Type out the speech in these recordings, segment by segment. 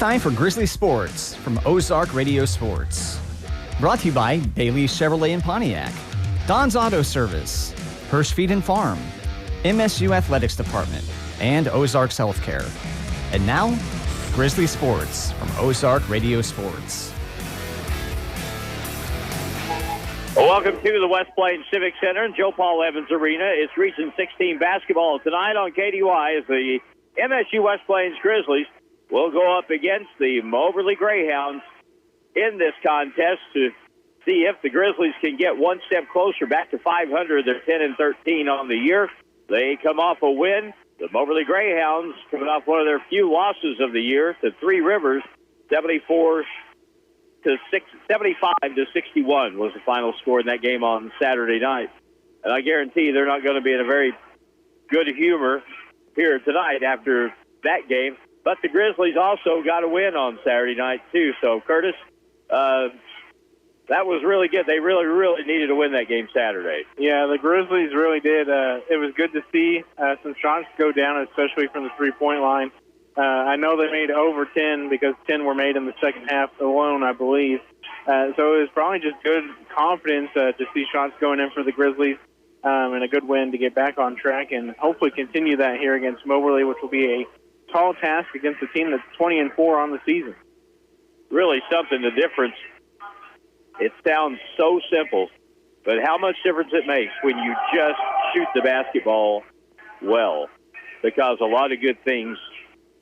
Time for Grizzly Sports from Ozark Radio Sports. Brought to you by Bailey Chevrolet in Pontiac, Don's Auto Service, Hirsch Feed and Farm, MSU Athletics Department, and Ozark's Healthcare. And now, Grizzly Sports from Ozark Radio Sports. Well, welcome to the West Plains Civic Center and Joe Paul Evans Arena. It's Region 16 basketball tonight on KDY as the MSU West Plains Grizzlies will go up against the Moberly Greyhounds in this contest to see if the Grizzlies can get one step closer back to 500. They're 10-13 on the year. They come off a win. The Moberly Greyhounds coming off one of their few losses of the year to Three Rivers, 75-61 was the final score in that game on Saturday night. And I guarantee they're not going to be in a very good humor here tonight after that game. But the Grizzlies also got a win on Saturday night, too. So, Curtis, that was really good. They really, really needed to win that game Saturday. Yeah, the Grizzlies really did. It was good to see some shots go down, especially from the three-point line. I know they made over 10 because 10 were made in the second half alone, I believe. So it was probably just good confidence to see shots going in for the Grizzlies and a good win to get back on track and hopefully continue that here against Moberly, which will be a tall task against a team that's 20-4 on the season. Really something, the difference. It sounds so simple, but how much difference it makes when you just shoot the basketball well, because a lot of good things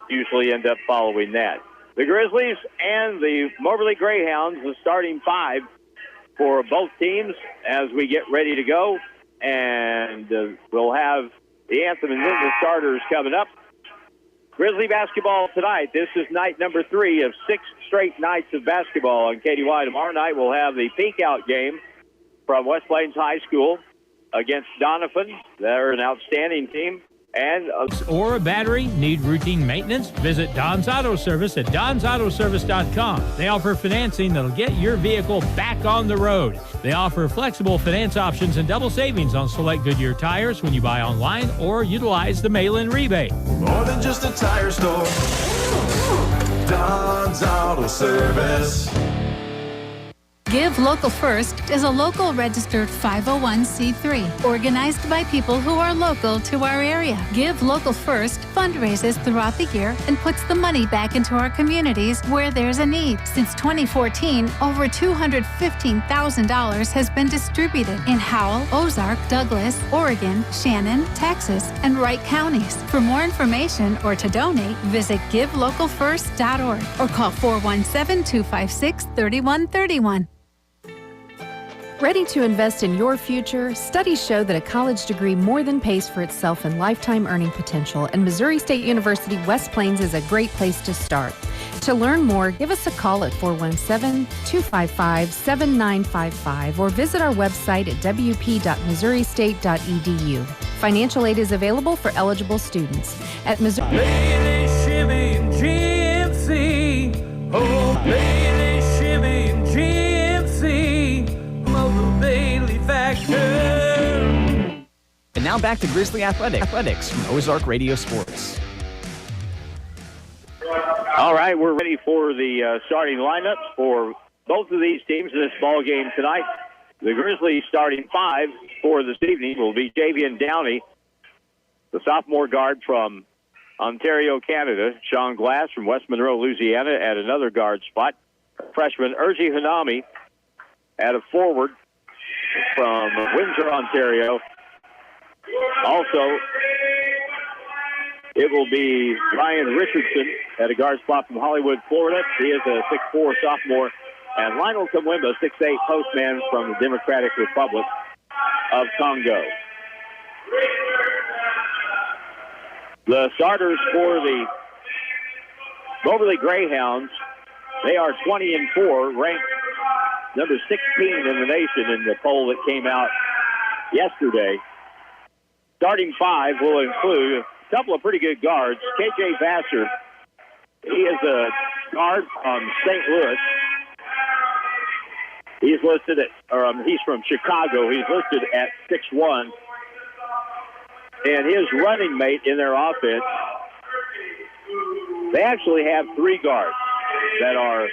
usually end up following that. The Grizzlies and the Moberly Greyhounds, the starting five for both teams as we get ready to go, and we'll have the anthem and then the starters coming up. Grizzly basketball tonight. This is night number 3 of 6 straight nights of basketball on KDY. Tomorrow night we'll have the peek-out game from West Plains High School against Doniphan. They're an outstanding team. Or a battery need routine maintenance? Visit Don's Auto Service at donsautoservice.com. They offer financing that'll get your vehicle back on the road. They offer flexible finance options and double savings on select Goodyear tires when you buy online or utilize the mail-in rebate. More than just a tire store. Don's Auto Service. Give Local First is a local registered 501c3 organized by people who are local to our area. Give Local First fundraises throughout the year and puts the money back into our communities where there's a need. Since 2014, over $215,000 has been distributed in Howell, Ozark, Douglas, Oregon, Shannon, Texas, and Wright counties. For more information or to donate, visit givelocalfirst.org or call 417-256-3131. Ready to invest in your future? Studies show that a college degree more than pays for itself in lifetime earning potential, and Missouri State University West Plains is a great place to start. To learn more, give us a call at 417-255-7955 or visit our website at wp.missouristate.edu. Financial aid is available for eligible students. At Missouri... Bailey, Shimmy, and GMC. Oh, Bailey, Shimmy, and GMC. Bailey Factor. And now back to Grizzly Athletics from Ozark Radio Sports. All right, we're ready for the starting lineups for both of these teams in this ball game tonight. The Grizzlies starting 5 for this evening will be Javian Downey, the sophomore guard from Ontario, Canada. Sean Glass from West Monroe, Louisiana at another guard spot. Freshman Urgi Hanami at a forward from Windsor, Ontario. Also, it will be Ryan Richardson at a guard spot from Hollywood, Florida. He is a 6'4 sophomore. And Lionel Kamwimba, 6'8 postman from the Democratic Republic of Congo. The starters for the Moberly Greyhounds, they are 20-4, ranked number 16 in the nation in the poll that came out yesterday. Starting 5 will include a couple of pretty good guards. KJ Vassar, he is a guard from St. Louis. He's listed at, he's from Chicago. He's listed at 6'1". And his running mate in their offense, they actually have 3 guards. that are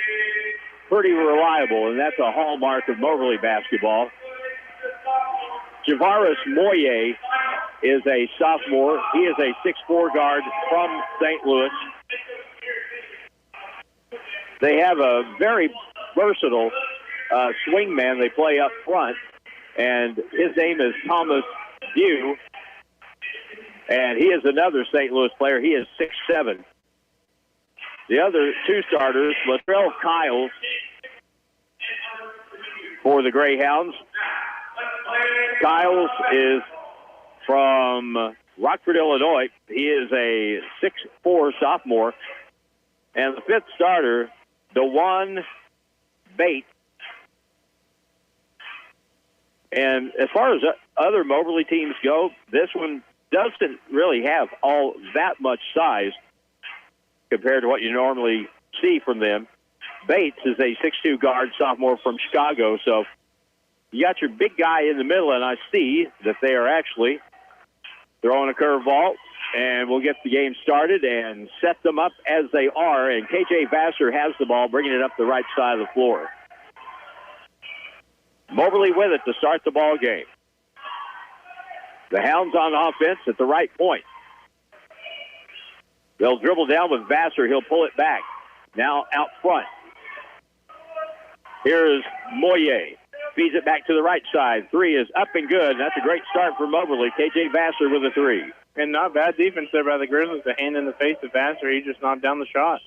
pretty reliable, and that's a hallmark of Moberly basketball. Javaris Moye is a sophomore. He is a 6'4" guard from St. Louis. They have a very versatile swingman they play up front, and his name is Thomas Dew, and he is another St. Louis player. He is 6'7". The other two starters, Latrell Kiles for the Greyhounds. Kiles is from Rockford, Illinois. He is a 6'4" sophomore. And the fifth starter, DeJuan Bates. And as far as other Moberly teams go, this one doesn't really have all that much size compared to what you normally see from them. Bates is a 6'2" guard sophomore from Chicago. So you got your big guy in the middle, and I see that they are actually throwing a curveball, and we'll get the game started and set them up as they are. And K.J. Vassar has the ball, bringing it up the right side of the floor. Moberly with it to start the ball game. The Hounds on offense at the right point. They'll dribble down with Vassar. He'll pull it back. Now out front. Here's Moye. Feeds it back to the right side. Three is up and good. That's a great start for Moberly. K.J. Vassar with a three. And not bad defense there by the Grizzlies. A hand in the face of Vassar. He just knocked down the shot.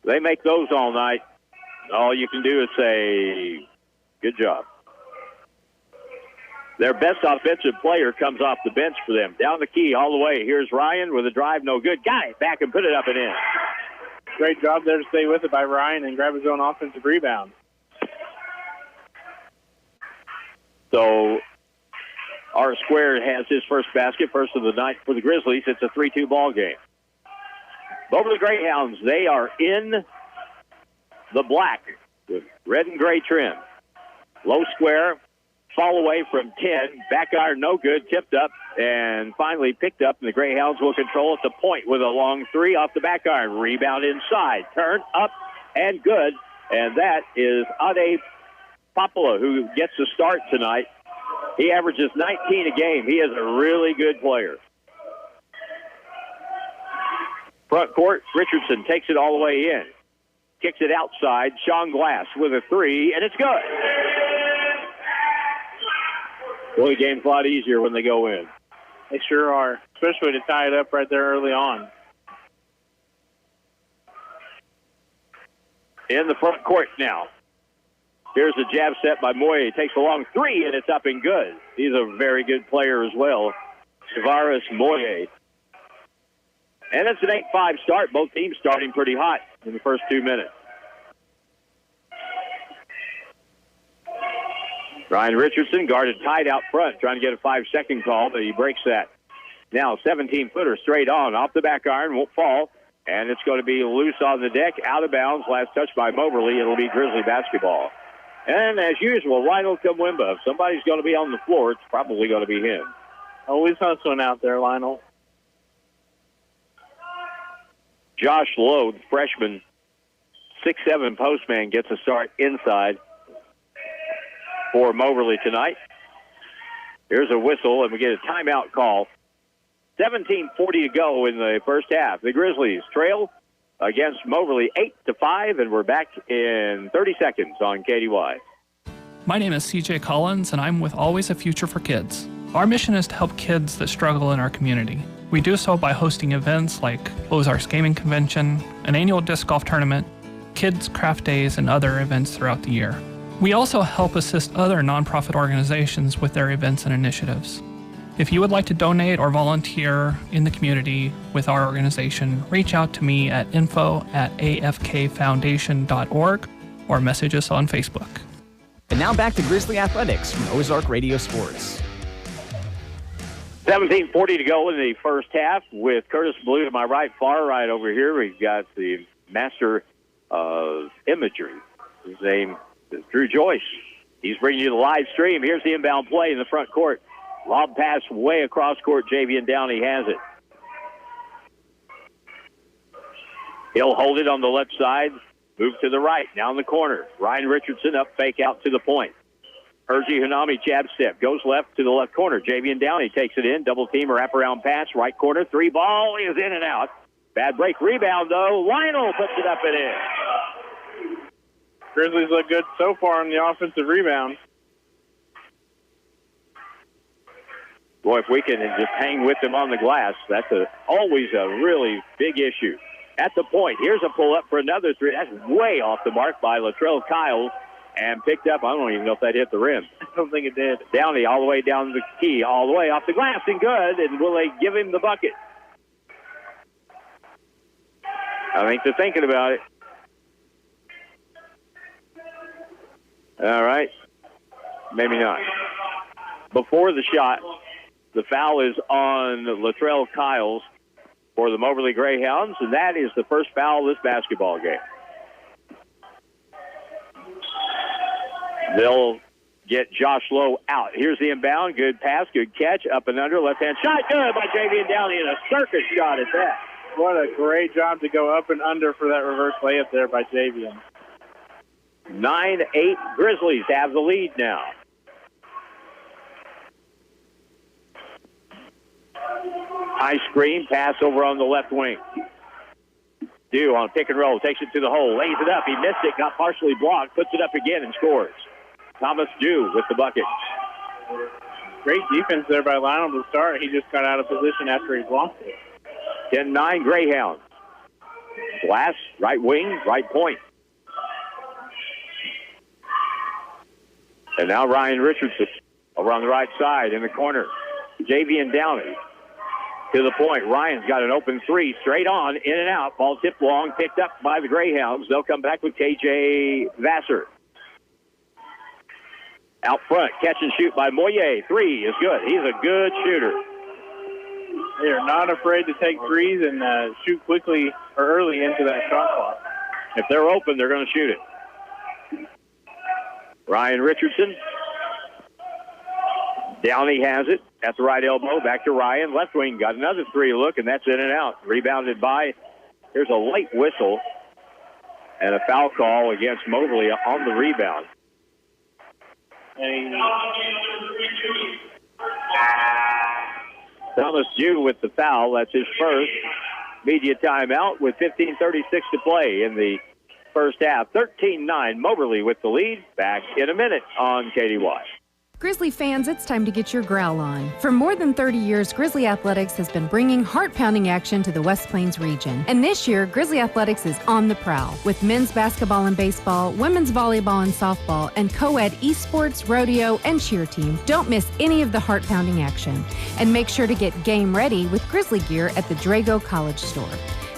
They make those all night. All you can do is say, good job. Their best offensive player comes off the bench for them. Down the key all the way. Here's Ryan with a drive. No good. Got it. Back and put it up and in. Great job there to stay with it by Ryan and grab his own offensive rebound. So R. Square has his first basket, first of the night for the Grizzlies. It's a 3-2 ball game. Moberly Greyhounds, they are in the black with red and gray trim. Low square, fall away from 10. Back iron, no good, tipped up, and finally picked up, and the Greyhounds will control at the point with a long three off the back iron. Rebound inside, turn up, and good. And that is Ade Popala, who gets the start tonight. He averages 19 a game. He is a really good player. Front court, Richardson takes it all the way in. Kicks it outside. Sean Glass with a three, and it's good. Well, the game's a lot easier when they go in. They sure are, especially to tie it up right there early on. In the front court now. Here's a jab set by Moye. Takes a long three, and it's up and good. He's a very good player as well. Tavares Moye. And it's an 8-5 start. Both teams starting pretty hot in the first 2 minutes. Ryan Richardson guarded tight out front, trying to get a 5-second call, but he breaks that. Now 17-footer straight on, off the back iron, won't fall. And it's going to be loose on the deck, out of bounds. Last touch by Moberly. It'll be Grizzly basketball. And as usual, Lionel Kumwimba. If somebody's going to be on the floor, it's probably going to be him. Always hustling out there, Lionel. Josh Lowe, the freshman, 6'7" postman, gets a start inside for Moberly tonight. Here's a whistle, and we get a timeout call. 17:40 to go in the first half. The Grizzlies trail against Moberly 8-5, and we're back in 30 seconds on KDY. My name is CJ Collins, and I'm with Always a Future for Kids. Our mission is to help kids that struggle in our community. We do so by hosting events like Ozarks Gaming Convention, an annual disc golf tournament, kids' craft days, and other events throughout the year. We also help assist other nonprofit organizations with their events and initiatives. If you would like to donate or volunteer in the community with our organization, reach out to me at info@afkfoundation.org or message us on Facebook. And now back to Grizzly Athletics from Ozark Radio Sports. 17:40 to go in the first half with Curtis Blue to my right, far right over here. We've got the master of imagery. His name is Drew Joyce. He's bringing you the live stream. Here's the inbound play in the front court. Lob pass way across court. Javian Downey has it. He'll hold it on the left side, move to the right, now in the corner. Ryan Richardson up, fake out to the point. Hergy Hanami jab step, goes left to the left corner. Javian Downey takes it in, double team or wraparound pass, right corner, three ball is in and out. Bad break, rebound though. Lionel puts it up and in. Grizzlies look good so far on the offensive rebound. Boy, if we can just hang with them on the glass, that's always a really big issue. At the point, here's a pull-up for another three. That's way off the mark by Latrell Kyles and picked up. I don't even know if that hit the rim. I don't think it did. Downey all the way down the key, all the way off the glass and good. And will they give him the bucket? I think they're thinking about it. All right. Maybe not. Before the shot, the foul is on Latrell Kyles for the Moberly Greyhounds, and that is the first foul of this basketball game. They'll get Josh Lowe out. Here's the inbound. Good pass, good catch, up and under, left-hand shot. Good by Javian Downey, and a circus shot at that. What a great job to go up and under for that reverse layup there by Javian. 9-8 Grizzlies have the lead now. High screen, pass over on the left wing. Dew on pick and roll, takes it to the hole, lays it up. He missed it, got partially blocked, puts it up again and scores. Thomas Dew with the bucket. Great defense there by Lionel to start. He just got out of position after he blocked it. 10-9 Greyhounds. Glass, right wing, right point. And now Ryan Richardson over on the right side in the corner. Javian Downey to the point. Ryan's got an open three, straight on, in and out. Ball tipped long, picked up by the Greyhounds. They'll come back with KJ Vassar. Out front, catch and shoot by Moyer. Three is good. He's a good shooter. They are not afraid to take threes and shoot quickly or early into that shot clock. If they're open, they're going to shoot it. Ryan Richardson. Downey has it at the right elbow. Back to Ryan. Left wing got another three look, and that's in and out. Rebounded by, here's a late whistle and a foul call against Moberly on the rebound. Thomas Dew with the foul. That's his first. Media timeout with 15:36 to play in the first half. 13-9 Moberly with the lead. Back in a minute on KDY. Grizzly fans, it's time to get your growl on. For more than 30 years, Grizzly Athletics has been bringing heart-pounding action to the West Plains region. And this year, Grizzly Athletics is on the prowl with men's basketball and baseball, women's volleyball and softball, and co-ed esports, rodeo, and cheer team. Don't miss any of the heart-pounding action. And make sure to get game ready with Grizzly gear at the Drago College Store.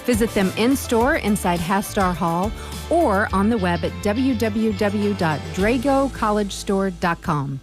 Visit them in-store inside Hastar Hall or on the web at www.dragocollegestore.com.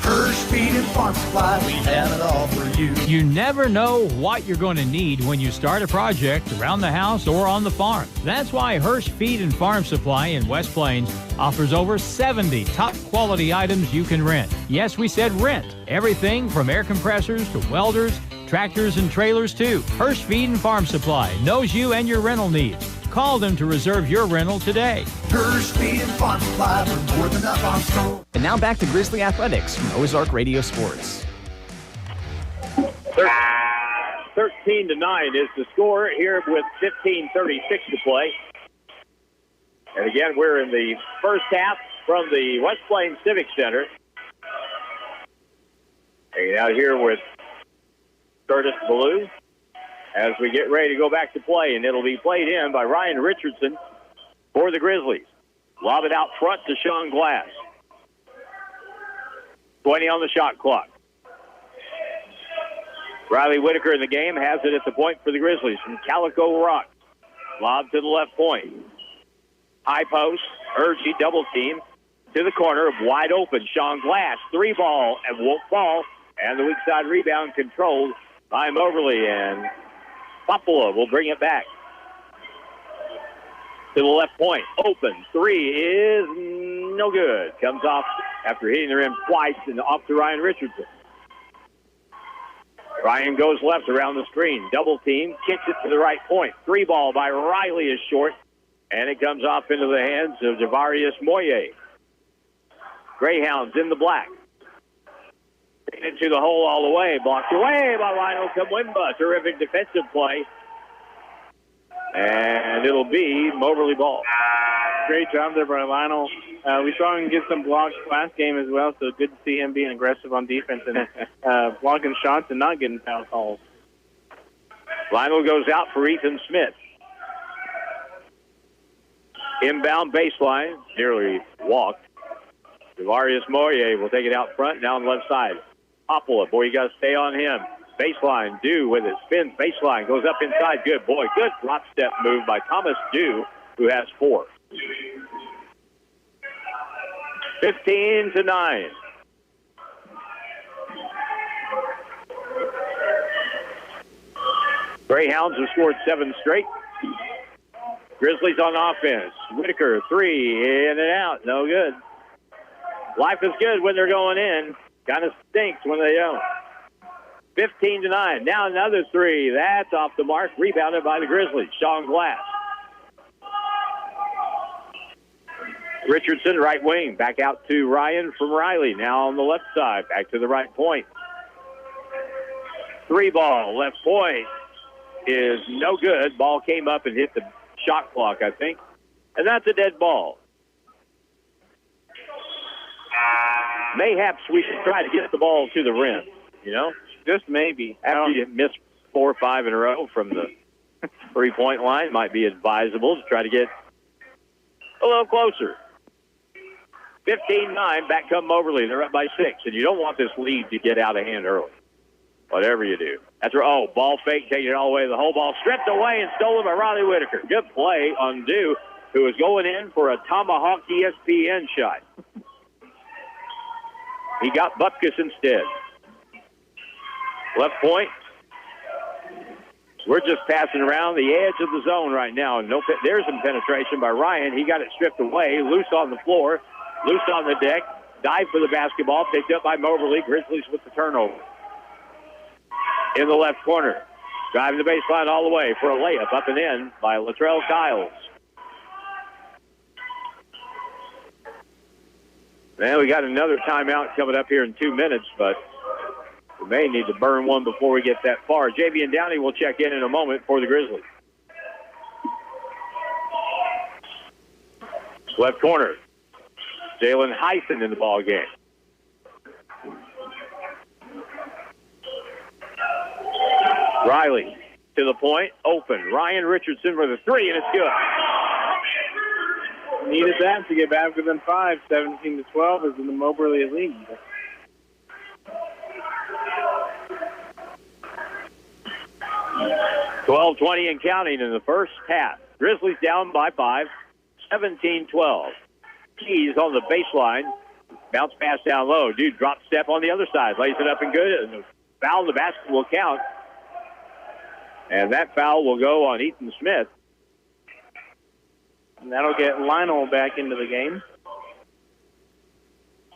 Hirsch Feed and Farm Supply, we have it all for you. You never know what you're going to need when you start a project around the house or on the farm. That's why Hirsch Feed and Farm Supply in West Plains offers over 70 top-quality items you can rent. Yes, we said rent. Everything from air compressors to welders, tractors, and trailers too. Hirsch Feed and Farm Supply knows you and your rental needs. Call them to reserve your rental today. Hirsch Feed and Farm Supply, we're more than up on store. And now back to Grizzly Athletics from Ozark Radio Sports. 13-9 is the score here with 15:36 to play. And again, we're in the first half from the West Plains Civic Center. Hanging out here with Curtis Ballou as we get ready to go back to play, and it'll be played in by Ryan Richardson for the Grizzlies. Lob it out front to Sean Glass. 20 on the shot clock. Riley Whitaker in the game has it at the point for the Grizzlies from Calico Rock. Lob to the left point. High post, Urgy double team to the corner, wide open. Sean Glass, three ball, and won't fall. And the weak side rebound controlled by Moberly, and Popolo will bring it back. To the left point, open. Three is no good. Comes off after hitting the rim twice and off to Ryan Richardson. Ryan goes left around the screen. Double team, kicks it to the right point. 3-ball by Riley is short, and it comes off into the hands of Javarius Moye. Greyhounds in the black. Into the hole all the way. Blocked away by Lionel Kamwimba. Terrific defensive play. And it'll be Moberly ball. Great job there by Lionel. We saw him get some blocks last game as well, so good to see him being aggressive on defense and blocking shots and not getting foul calls. Lionel goes out for Ethan Smith. Inbound baseline, nearly walked. Javarius Moye will take it out front, now on the left side. Oppola, boy, you got to stay on him. Baseline, Dew with it. Spins, baseline, goes up inside. Good, boy. Good drop step move by Thomas Dew, who has 4. 15-9. Greyhounds have scored 7 straight. Grizzlies on offense. Whitaker, 3, in and out. No good. Life is good when they're going in. Kind of stinks when they don't. 15-9. Now another 3. That's off the mark. Rebounded by the Grizzlies. Sean Glass. Richardson, right wing. Back out to Ryan from Riley. Now on the left side. Back to the right point. 3-ball. Left point is no good. Ball came up and hit the shot clock, I think. And that's a dead ball. Mayhaps we should try to get the ball to the rim, you know? Just maybe. After you miss 4 or 5 in a row from the 3-point line, might be advisable to try to get a little closer. 15-9, back come Moberly. They're up by 6, and you don't want this lead to get out of hand early, whatever you do. That's right. Oh, ball fake, taking it all the way to the hole. Ball stripped away and stolen by Riley Whitaker. Good play on Dew, who is going in for a tomahawk ESPN shot. He got Bupkis instead. Left point. We're just passing around the edge of the zone right now. And there's some penetration by Ryan. He got it stripped away. Loose on the floor. Loose on the deck. Dive for the basketball. Picked up by Moberly. Grizzlies with the turnover. In the left corner. Driving the baseline all the way for a layup up and in by Latrell Kiles. Man, we got another timeout coming up here in 2 minutes, but we may need to burn one before we get that far. Javian Downey will check in a moment for the Grizzlies. Left corner. Jalen Hyson in the ball game. Riley to the point, open. Ryan Richardson for the 3, and it's good. Needed that to get back within 5. 17-12 is in the Moberly lead. $12:20 and counting in the first half. Grizzlies down by 5, 17-12. Keys on the baseline. Bounce pass down low. Dude, drop step on the other side. Lays it up and good. And the foul in the basket will count. And that foul will go on Ethan Smith. And that'll get Lionel back into the game.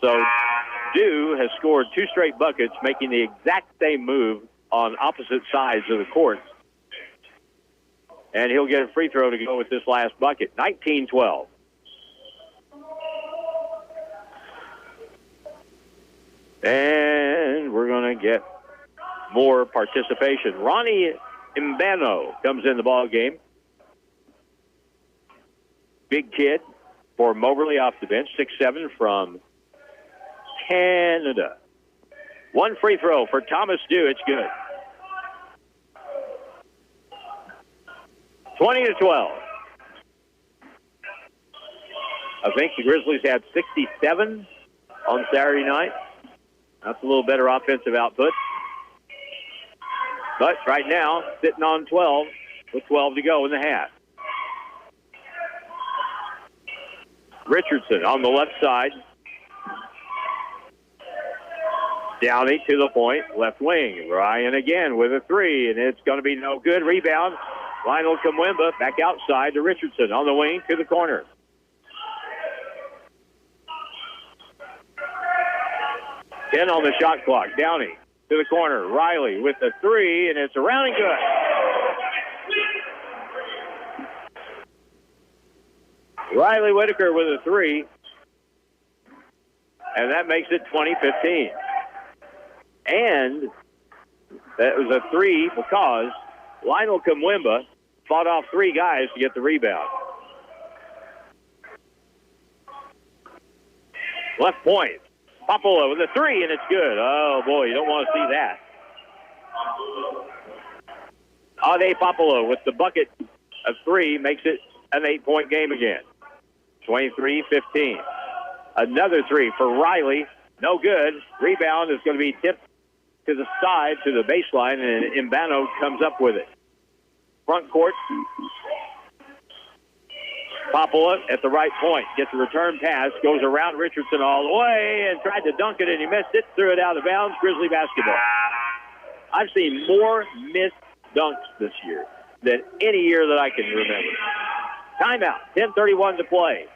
So Dew has scored 2 straight buckets, making the exact same move on opposite sides of the court. And he'll get a free throw to go with this last bucket. 19-12. And we're going to get more participation. Ronnie Mbano comes in the ball game. Big kid for Moberly off the bench, 6'7" from Canada. 1 free throw for Thomas Dew. It's good. 20-12. I think the Grizzlies had 67 on Saturday night. That's a little better offensive output. But right now, sitting on 12 with 12 to go in the half. Richardson on the left side. Downey to the point, left wing. Ryan again with a 3, and it's going to be no good. Rebound. Lionel Kamwimba back outside to Richardson on the wing to the corner. Ten on the shot clock. Downey to the corner. Riley with the three, and it's around and good. Riley Whitaker with a three, and that makes it 20-15. And that was a three because Lionel Kamwimba fought off three guys to get the rebound. Left point. Popolo with a three, and it's good. Oh, boy, you don't want to see that. Ade Popolo with the bucket of three makes it an 8-point game again. 23-15. Another three for Riley. No good. Rebound is going to be tipped to the side, to the baseline, and Imbano comes up with it. Front court. Popolo at the right point. Gets a return pass. Goes around Richardson all the way and tried to dunk it, and he missed it. Threw it out of bounds. Grizzly basketball. I've seen more missed dunks this year than any year that I can remember. Timeout. 10:31 to play.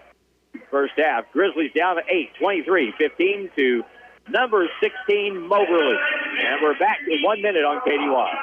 First half. Grizzlies down to 8. 23-15 to number 16, Moberly. And we're back in 1 minute on KDY.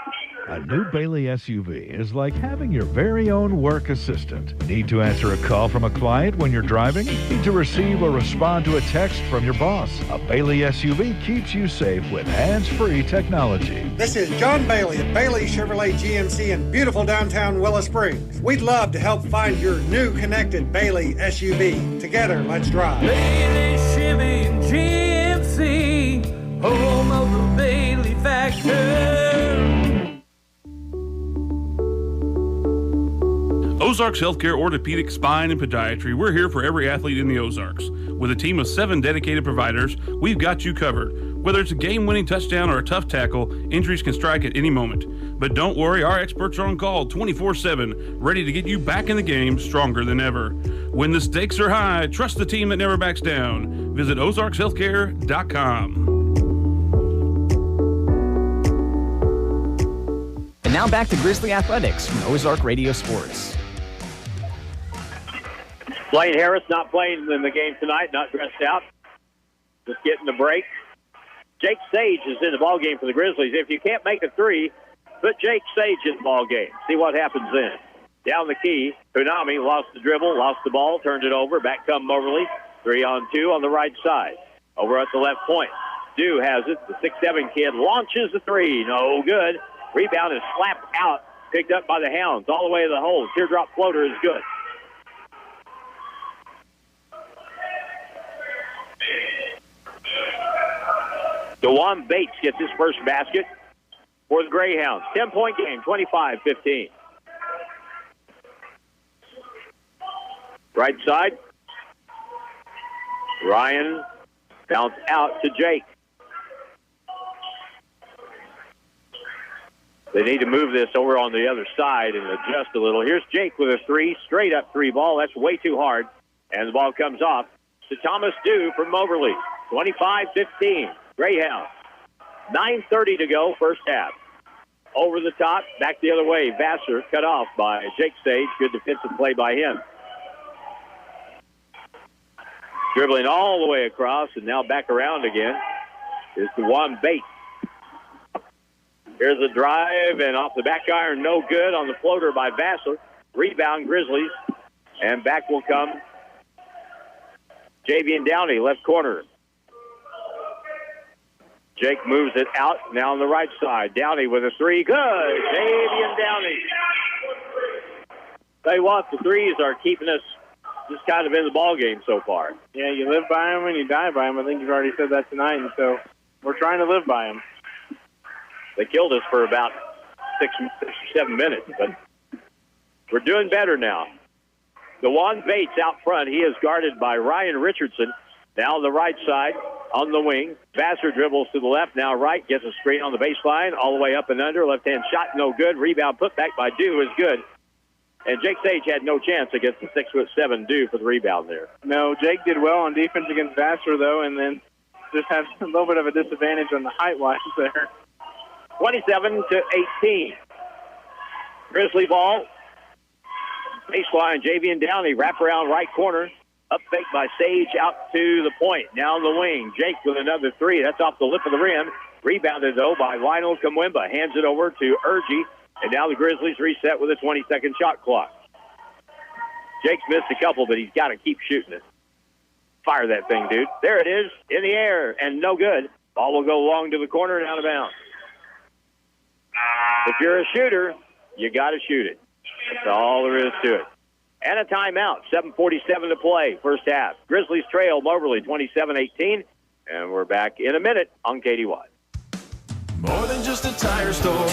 A new Bailey SUV is like having your very own work assistant. Need to answer a call from a client when you're driving? Need to receive or respond to a text from your boss? A Bailey SUV keeps you safe with hands-free technology. This is John Bailey at Bailey Chevrolet GMC in beautiful downtown Willow Springs. We'd love to help find your new connected Bailey SUV. Together, let's drive. Bailey Chevy GMC, home of the Bailey factor. Ozarks Healthcare Orthopedic, Spine, and Podiatry. We're here for every athlete in the Ozarks. With a team of 7 dedicated providers, we've got you covered. Whether it's a game-winning touchdown or a tough tackle, injuries can strike at any moment. But don't worry, our experts are on call 24/7, ready to get you back in the game stronger than ever. When the stakes are high, trust the team that never backs down. Visit ozarkshealthcare.com. And now back to Grizzly Athletics from Ozark Radio Sports. Blaine Harris not playing in the game tonight, not dressed out. Just getting the break. Jake Sage is in the ball game for the Grizzlies. If you can't make a three, put Jake Sage in the ball game. See what happens then. Down the key, Hunami lost the dribble, lost the ball, turned it over. Back come Moberly. 3-on-2 on the right side. Over at the left point. Dew has it. The 6'7" kid launches the three. No good. Rebound is slapped out. Picked up by the Hounds all the way to the hole. Teardrop floater is good. DeJuan Bates gets his first basket for the Greyhounds. 10-point game, 25-15. Right side. Ryan bounce out to Jake. They need to move this over on the other side and adjust a little. Here's Jake with a three, straight up three ball. That's way too hard. And the ball comes off to Thomas Dew from Moberly. 25-15. Greyhounds. 9:30 to go, first half. Over the top, back the other way. Vassar cut off by Jake Sage. Good defensive play by him. Dribbling all the way across and now back around again is DeJuan Bates. Here's a drive and off the back iron, no good on the floater by Vassar. Rebound Grizzlies. And back will come Javian Downey, left corner. Jake moves it out, now on the right side. Downey with a three. Good. Javian Downey. Tell you what, the threes are keeping us just kind of in the ball game so far. Yeah, you live by them and you die by them. I think you've already said that tonight, and so we're trying to live by them. They killed us for about 6 or 7 minutes, but we're doing better now. DeJuan Bates out front. He is guarded by Ryan Richardson. Now on the right side, on the wing. Vassar dribbles to the left, now right. Gets a screen on the baseline, all the way up and under. Left-hand shot, no good. Rebound put back by Dew is good. And Jake Sage had no chance against the 6'7" Dew for the rebound there. No, Jake did well on defense against Vassar, though, and then just had a little bit of a disadvantage on the height-wise there. 27-18. Grizzly ball. Baseline, Javian Downey, wraparound right corner. Up fake by Sage out to the point. Now on the wing. Jake with another three. That's off the lip of the rim. Rebounded, though, by Lionel Kamwemba. Hands it over to Urgie. And now the Grizzlies reset with a 20-second shot clock. Jake's missed a couple, but he's got to keep shooting it. Fire that thing, dude. There it is, in the air, and no good. Ball will go long to the corner and out of bounds. If you're a shooter, you got to shoot it. That's all there is to it. And a timeout. 7:47 to play, first half. Grizzlies trail Moberly 27-18, and we're back in a minute on KDY. More than just a tire store.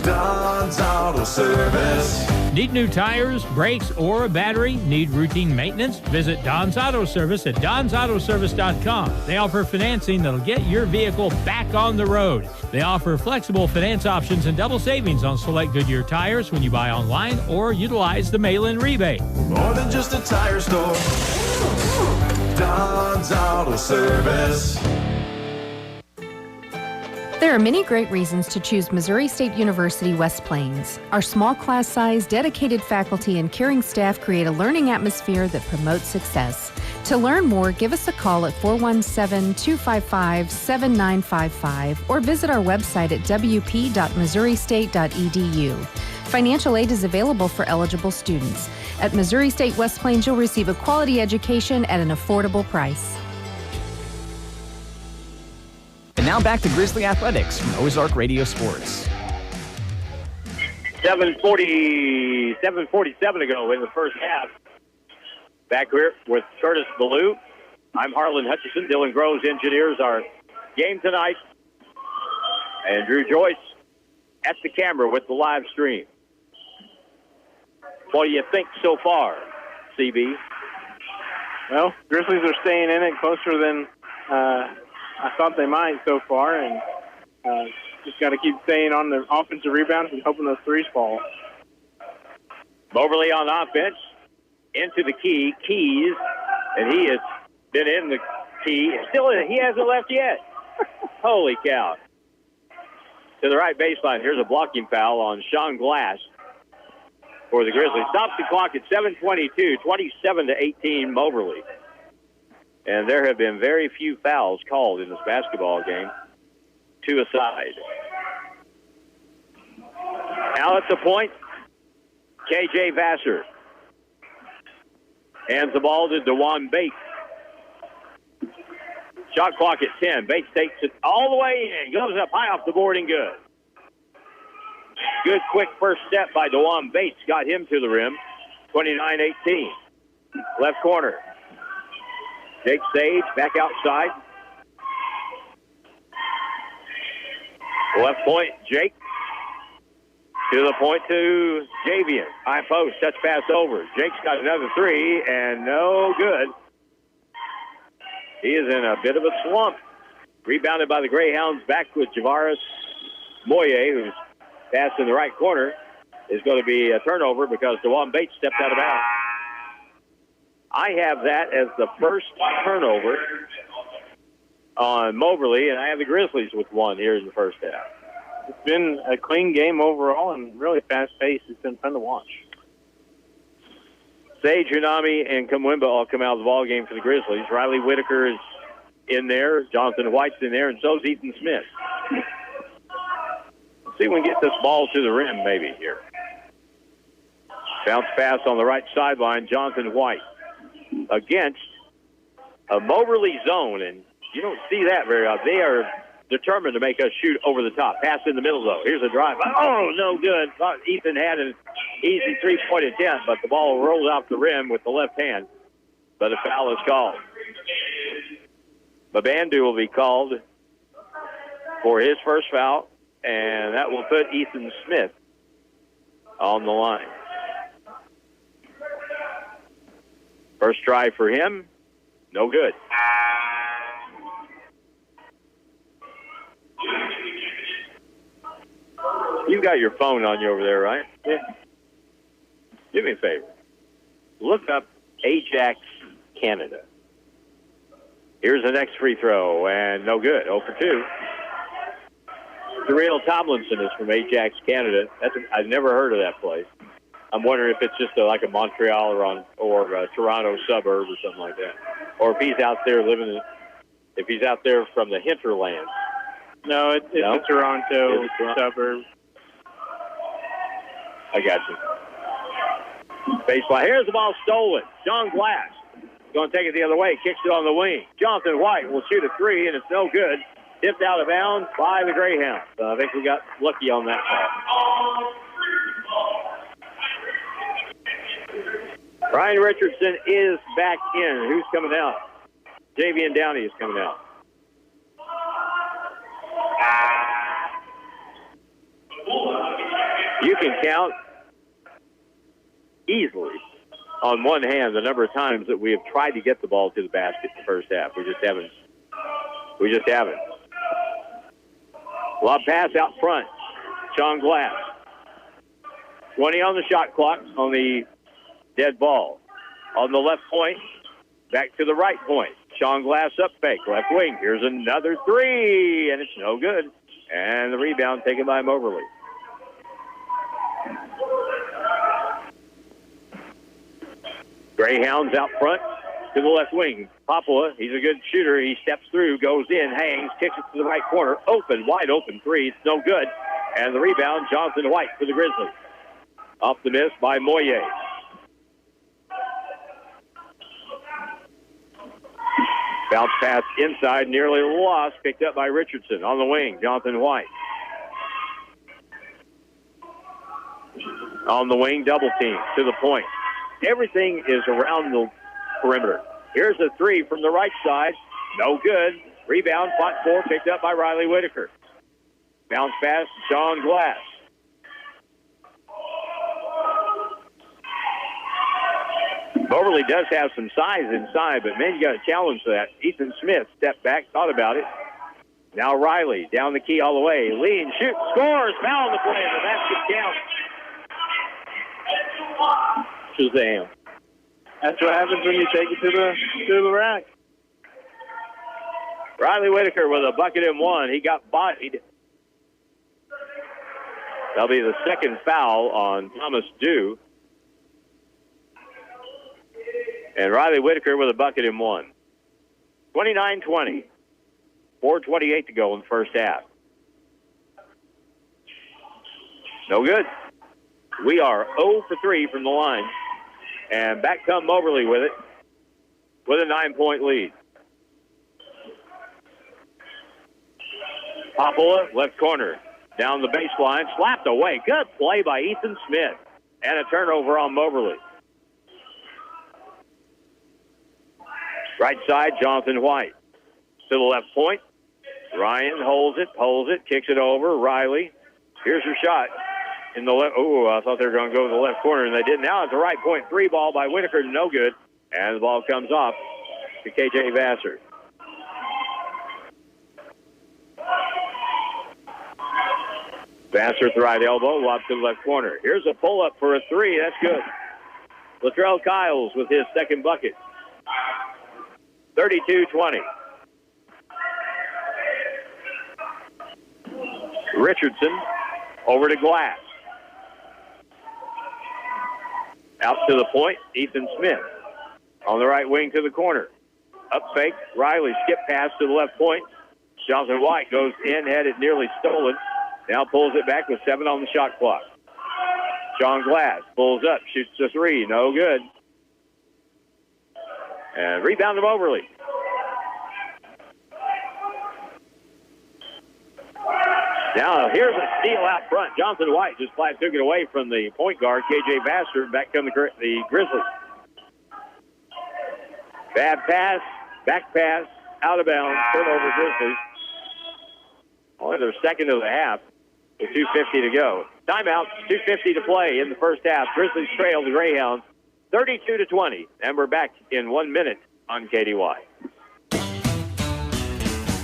Don's Auto Service. Need new tires, brakes, or a battery? Need routine maintenance? Visit Don's Auto Service at donsautoservice.com. They offer financing that'll get your vehicle back on the road. They offer flexible finance options and double savings on select Goodyear tires when you buy online or utilize the mail-in rebate. More than just a tire store. Don's Auto Service. There are many great reasons to choose Missouri State University West Plains. Our small class size, dedicated faculty, and caring staff create a learning atmosphere that promotes success. To learn more, give us a call at 417-255-7955 or visit our website at wp.missouristate.edu. Financial aid is available for eligible students. At Missouri State West Plains, you'll receive a quality education at an affordable price. And now back to Grizzly Athletics from Ozark Radio Sports. 7:47 to go in the first half. Back here with Curtis Ballou. I'm Harlan Hutchison. Dylan Groves engineers our game tonight. And Drew Joyce at the camera with the live stream. What do you think so far, CB? Well, Grizzlies are staying in it closer than I thought they might so far, and just got to keep staying on the offensive rebounds and hoping those threes fall. Moberly on offense, into the Keys, and he has been in the key. Still in it. He hasn't left yet. Holy cow. To the right baseline, here's a blocking foul on Sean Glass for the Grizzlies. Stops the clock at 7:22, 27-18 Moberly. And there have been very few fouls called in this basketball game. Two aside. Now at the point, KJ Vassar hands the ball to DeJuan Bates. Shot clock at 10. Bates takes it all the way in. Goes up high off the board and good. Good quick first step by DeJuan Bates. Got him to the rim. 29-18. Left corner. Jake Sage back outside. Left point, Jake. To the point to Javian. High post, touch pass over. Jake's got another three, and no good. He is in a bit of a slump. Rebounded by the Greyhounds, back with Javaris Moye, who's passed in the right corner. Is going to be a turnover because DeJuan Bates stepped out of bounds. I have that as the first turnover on Moberly, and I have the Grizzlies with one here in the first half. It's been a clean game overall and really fast-paced. It's been fun to watch. Sage, Hunami, and Kamwemba all come out of the ball game for the Grizzlies. Riley Whitaker is in there. Jonathan White's in there, and so is Ethan Smith. Let's see if we can get this ball to the rim maybe here. Bounce pass on the right sideline, Jonathan White against a Moberly zone, and you don't see that very often. They are determined to make us shoot over the top. Pass in the middle, though. Here's a drive. Oh, no good. Thought Ethan had an easy three-point attempt, but the ball rolled off the rim with the left hand. But a foul is called. Babandu will be called for his first foul, and that will put Ethan Smith on the line. First try for him, no good. You've got your phone on you over there, right? Yeah. Do me a favor. Look up Ajax, Canada. Here's the next free throw, and no good. 0 for 2. Daryl Tomlinson is from Ajax, Canada. I've never heard of that place. I'm wondering if it's just like a Montreal or a Toronto suburb or something like that. Or if he's out there if he's out there from the hinterland. No, it's a Toronto suburb. I got you. Baseline. Here's the ball stolen. Sean Glass going to take it the other way. Kicks it on the wing. Jonathan White will shoot a three, and it's no good. Tipped out of bounds by the Greyhounds. I think we got lucky on that call. Ryan Richardson is back in. Who's coming out? Javian Downey is coming out. You can count easily on one hand the number of times that we have tried to get the ball to the basket in the first half. We just haven't. Lob pass out front. Sean Glass. 20 on the shot clock on the dead ball. On the left point, back to the right point. Sean Glass up fake, left wing. Here's another three, and it's no good. And the rebound taken by Moberly. Greyhounds out front to the left wing. Popula, he's a good shooter. He steps through, goes in, hangs, kicks it to the right corner. Open, wide open three. It's no good. And the rebound, Jonathan White for the Grizzlies. Off the miss by Moyer. Bounce pass inside, nearly lost. Picked up by Richardson on the wing. Jonathan White. On the wing, double team to the point. Everything is around the perimeter. Here's a three from the right side. No good. Rebound, fought for, picked up by Riley Whitaker. Bounce pass, Sean Glass. Moberly does have some size inside, but man, you got to challenge that. Ethan Smith stepped back, thought about it. Now Riley down the key all the way. Lean, shoot, scores, foul on the play. The basket counts. Shazam. That's what happens when you take it to the rack. Riley Whitaker with a bucket and one. He got bodied. That'll be the second foul on Thomas Dew. And Riley Whitaker with a bucket and one. 29-20. 4:28 to go in the first half. No good. We are 0 for 3 from the line. And back come Moberly with it, with a 9-point lead. Popula, left corner, down the baseline, slapped away. Good play by Ethan Smith. And a turnover on Moberly. Right side, Jonathan White. To the left point. Ryan holds it, kicks it over. Riley. Here's her shot. In the left. Oh, I thought they were going to go to the left corner, and they didn't. Now it's a right point three ball by Whitaker. No good. And the ball comes off to K.J. Vassar. Vassar with the right elbow, lob to the left corner. Here's a pull-up for a three. That's good. Latrell Kiles with his second bucket. 32-20. Richardson over to Glass. Out to the point, Ethan Smith. On the right wing to the corner. Up fake, Riley skip pass to the left point. Jonathan White goes in, had it nearly stolen. Now pulls it back with 7 on the shot clock. Sean Glass pulls up, shoots the three, no good. And rebound to Moberly. Now, here's a steal out front. Jonathan White just flat took it away from the point guard, K.J. Vassar. Back come the Grizzlies. Bad pass, back pass, out of bounds, turnover Grizzlies. Only their second of the half with 2:50 to go. Timeout, 2:50 to play in the first half. Grizzlies trail the Greyhounds 32-20. And we're back in 1 minute on KDY.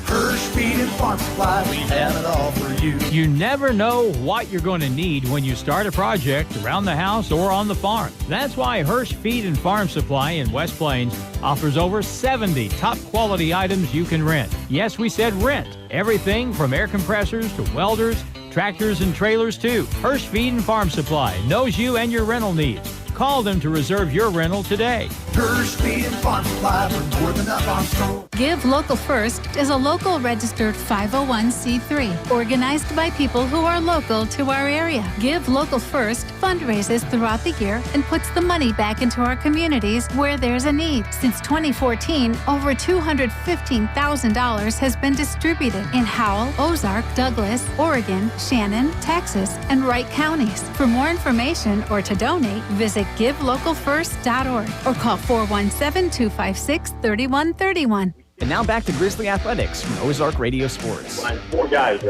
Hirsch Feed and Farm Supply, we have it all for you. You never know what you're going to need when you start a project around the house or on the farm. That's why Hirsch Feed and Farm Supply in West Plains offers over 70 top quality items you can rent. Yes, we said rent. Everything from air compressors to welders, tractors and trailers too. Hirsch Feed and Farm Supply knows you and your rental needs. Call them to reserve your rental today. Hirsch Feed and Farm Supply for more than a farm store. Give Local First is a local registered 501c3 organized by people who are local to our area. Give Local First fundraises throughout the year and puts the money back into our communities where there's a need. Since 2014, over $215,000 has been distributed in Howell, Ozark, Douglas, Oregon, Shannon, Texas, and Wright counties. For more information or to donate, visit givelocalfirst.org or call 417-256-3131. And now back to Grizzly Athletics from Ozark Radio Sports. Four guys.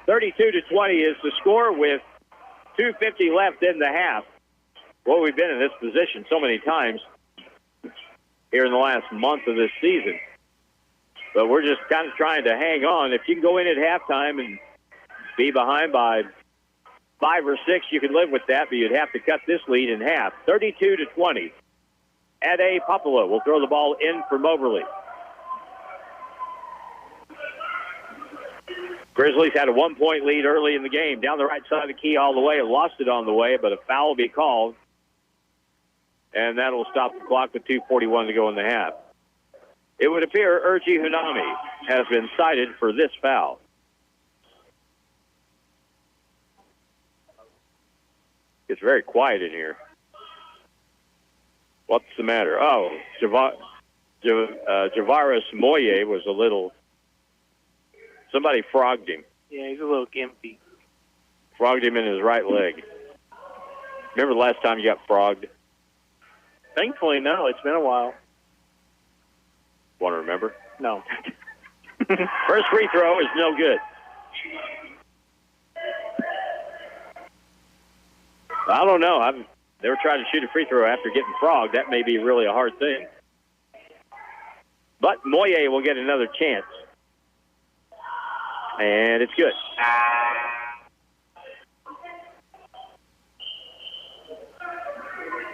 32-20 is the score with 2:50 left in the half. Well, we've been in this position so many times here in the last month of this season. But we're just kind of trying to hang on. If you can go in at halftime and be behind by 5 or 6, you can live with that, but you'd have to cut this lead in half. 32-20. Ade Popolo will throw the ball in for Moberly. Grizzlies had a 1-point lead early in the game. Down the right side of the key all the way. Lost it on the way, but a foul will be called. And that'll stop the clock with 2:41 to go in the half. It would appear Urji Hunami has been cited for this foul. It's very quiet in here. What's the matter? Oh, Javaris Moye was a little... Somebody frogged him. Yeah, he's a little gimpy. Frogged him in his right leg. Remember the last time you got frogged? Thankfully, no. It's been a while. Want to remember? No. First free throw is no good. I don't know. They were trying to shoot a free throw after getting frogged. That may be really a hard thing. But Moye will get another chance. And it's good.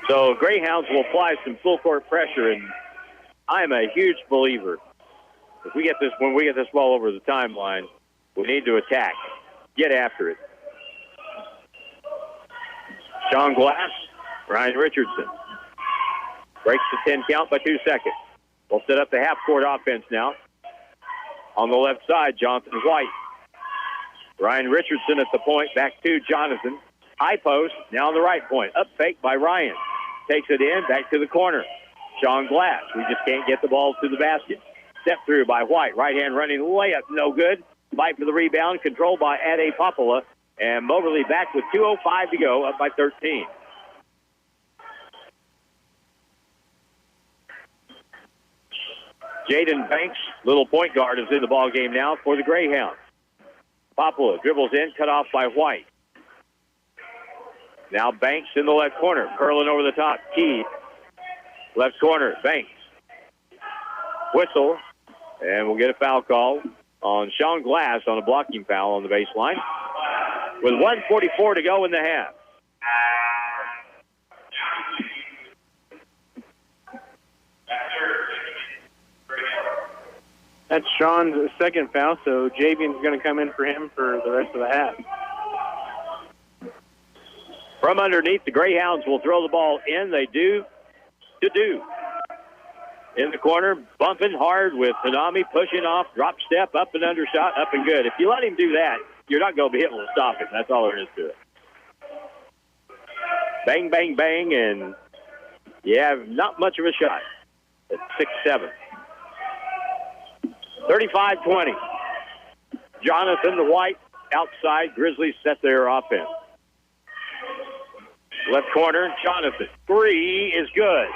So Greyhounds will apply some full court pressure, and I'm a huge believer. When we get this ball over the timeline, we need to attack. Get after it. Sean Glass, Ryan Richardson. Breaks the 10 count by 2 seconds. We'll set up the half-court offense now. On the left side, Jonathan White. Ryan Richardson at the point, back to Jonathan. High post, now on the right point. Up fake by Ryan. Takes it in, back to the corner. Sean Glass. We just can't get the ball to the basket. Step through by White. Right hand running layup, no good. Fight for the rebound, controlled by Ade Popola. And Moberly back with 2:05 to go, up by 13. Jaden Banks, little point guard, is in the ball game now for the Greyhounds. Popola dribbles in, cut off by White. Now Banks in the left corner, curling over the top. Key, left corner, Banks. Whistle, and we'll get a foul call on Sean Glass on a blocking foul on the baseline. With 1:44 to go in the half. That's Sean's second foul, so Javian's going to come in for him for the rest of the half. From underneath, the Greyhounds will throw the ball in. They do. In the corner, bumping hard with Hanami, pushing off, drop step, up and under shot, up and good. If you let him do that, you're not going to be able to stop him. That's all there is to it. Bang, bang, bang, and you have not much of a shot at 6'7". 35-20. Jonathan the White outside. Grizzlies set their offense. Left corner, Jonathan. Three is good.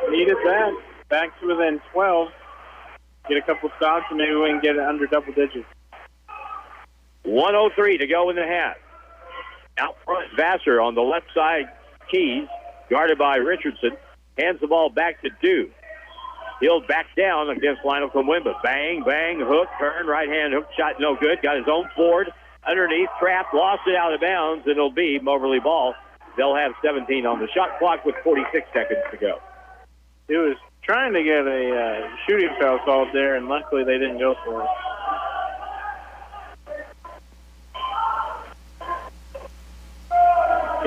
Needed that. Back to within 12. Get a couple stops, and maybe we can get it under double digits. 1:03 to go in the half. Out front, Vassar on the left side. Keys, guarded by Richardson. Hands the ball back to Dew. He'll back down against Lionel Kumwimba. Bang, bang, hook, turn, right-hand hook shot, no good. Got his own board underneath, trapped, lost it out of bounds, and it'll be Moberly ball. They'll have 17 on the shot clock with 46 seconds to go. He was trying to get a shooting foul called there, and luckily they didn't go for it.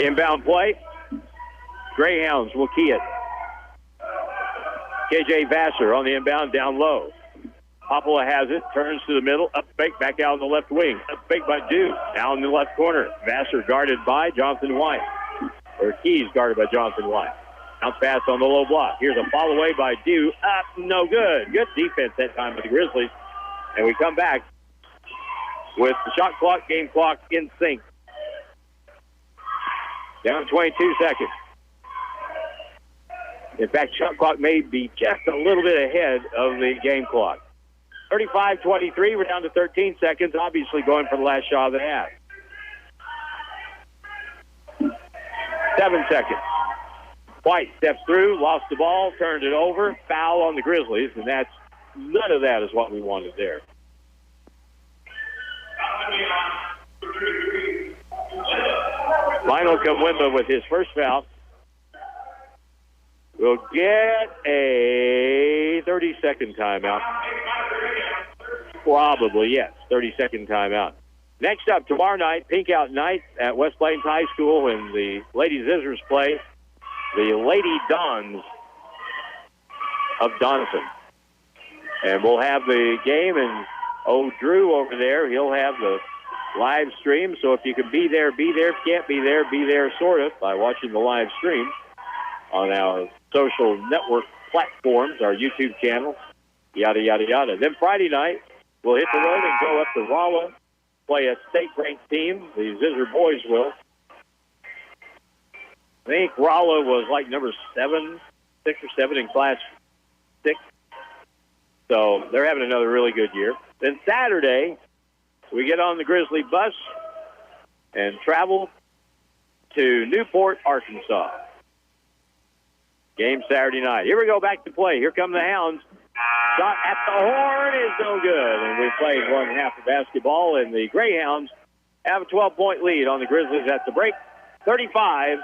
Inbound play. Greyhounds will key it. KJ Vassar on the inbound down low. Hoppola has it, turns to the middle, up fake, back out on the left wing. Up fake by Duke, now in the left corner. Vassar guarded by Jonathan White. Or Keys guarded by Jonathan White. Bounce pass on the low block. Here's a follow away by Dew. Up, no good. Good defense that time by the Grizzlies. And we come back with the shot clock, game clock in sync. Down 22 seconds. In fact, shot clock may be just a little bit ahead of the game clock. 35-23, we're down to 13 seconds, obviously going for the last shot of the half. 7 seconds. White steps through, lost the ball, turned it over, foul on the Grizzlies, and none of that is what we wanted there. Lionel Kamwimba with his first foul will get a 30-second timeout. Probably, yes, 30-second timeout. Next up, tomorrow night, Pink Out Night at West Plains High School, when the Lady Zizzers play the Lady Dons of Doniphan. And we'll have the game, and Drew over there, he'll have the live stream. So if you can be there, be there. If you can't be there sort of, by watching the live stream on our social network platforms, our YouTube channel, yada, yada, yada. Then Friday night, we'll hit the road and go up to Rolla, play a state-ranked team. The Zizzer boys will. I think Rolla was like number 6 or 7 in Class 6. So they're having another really good year. Then Saturday, we get on the Grizzly bus and travel to Newport, Arkansas. Game Saturday night. Here we go, back to play. Here come the Hounds. Shot at the horn is no good. And we played one half of basketball, and the Greyhounds have a 12-point lead on the Grizzlies at the break, 35-23.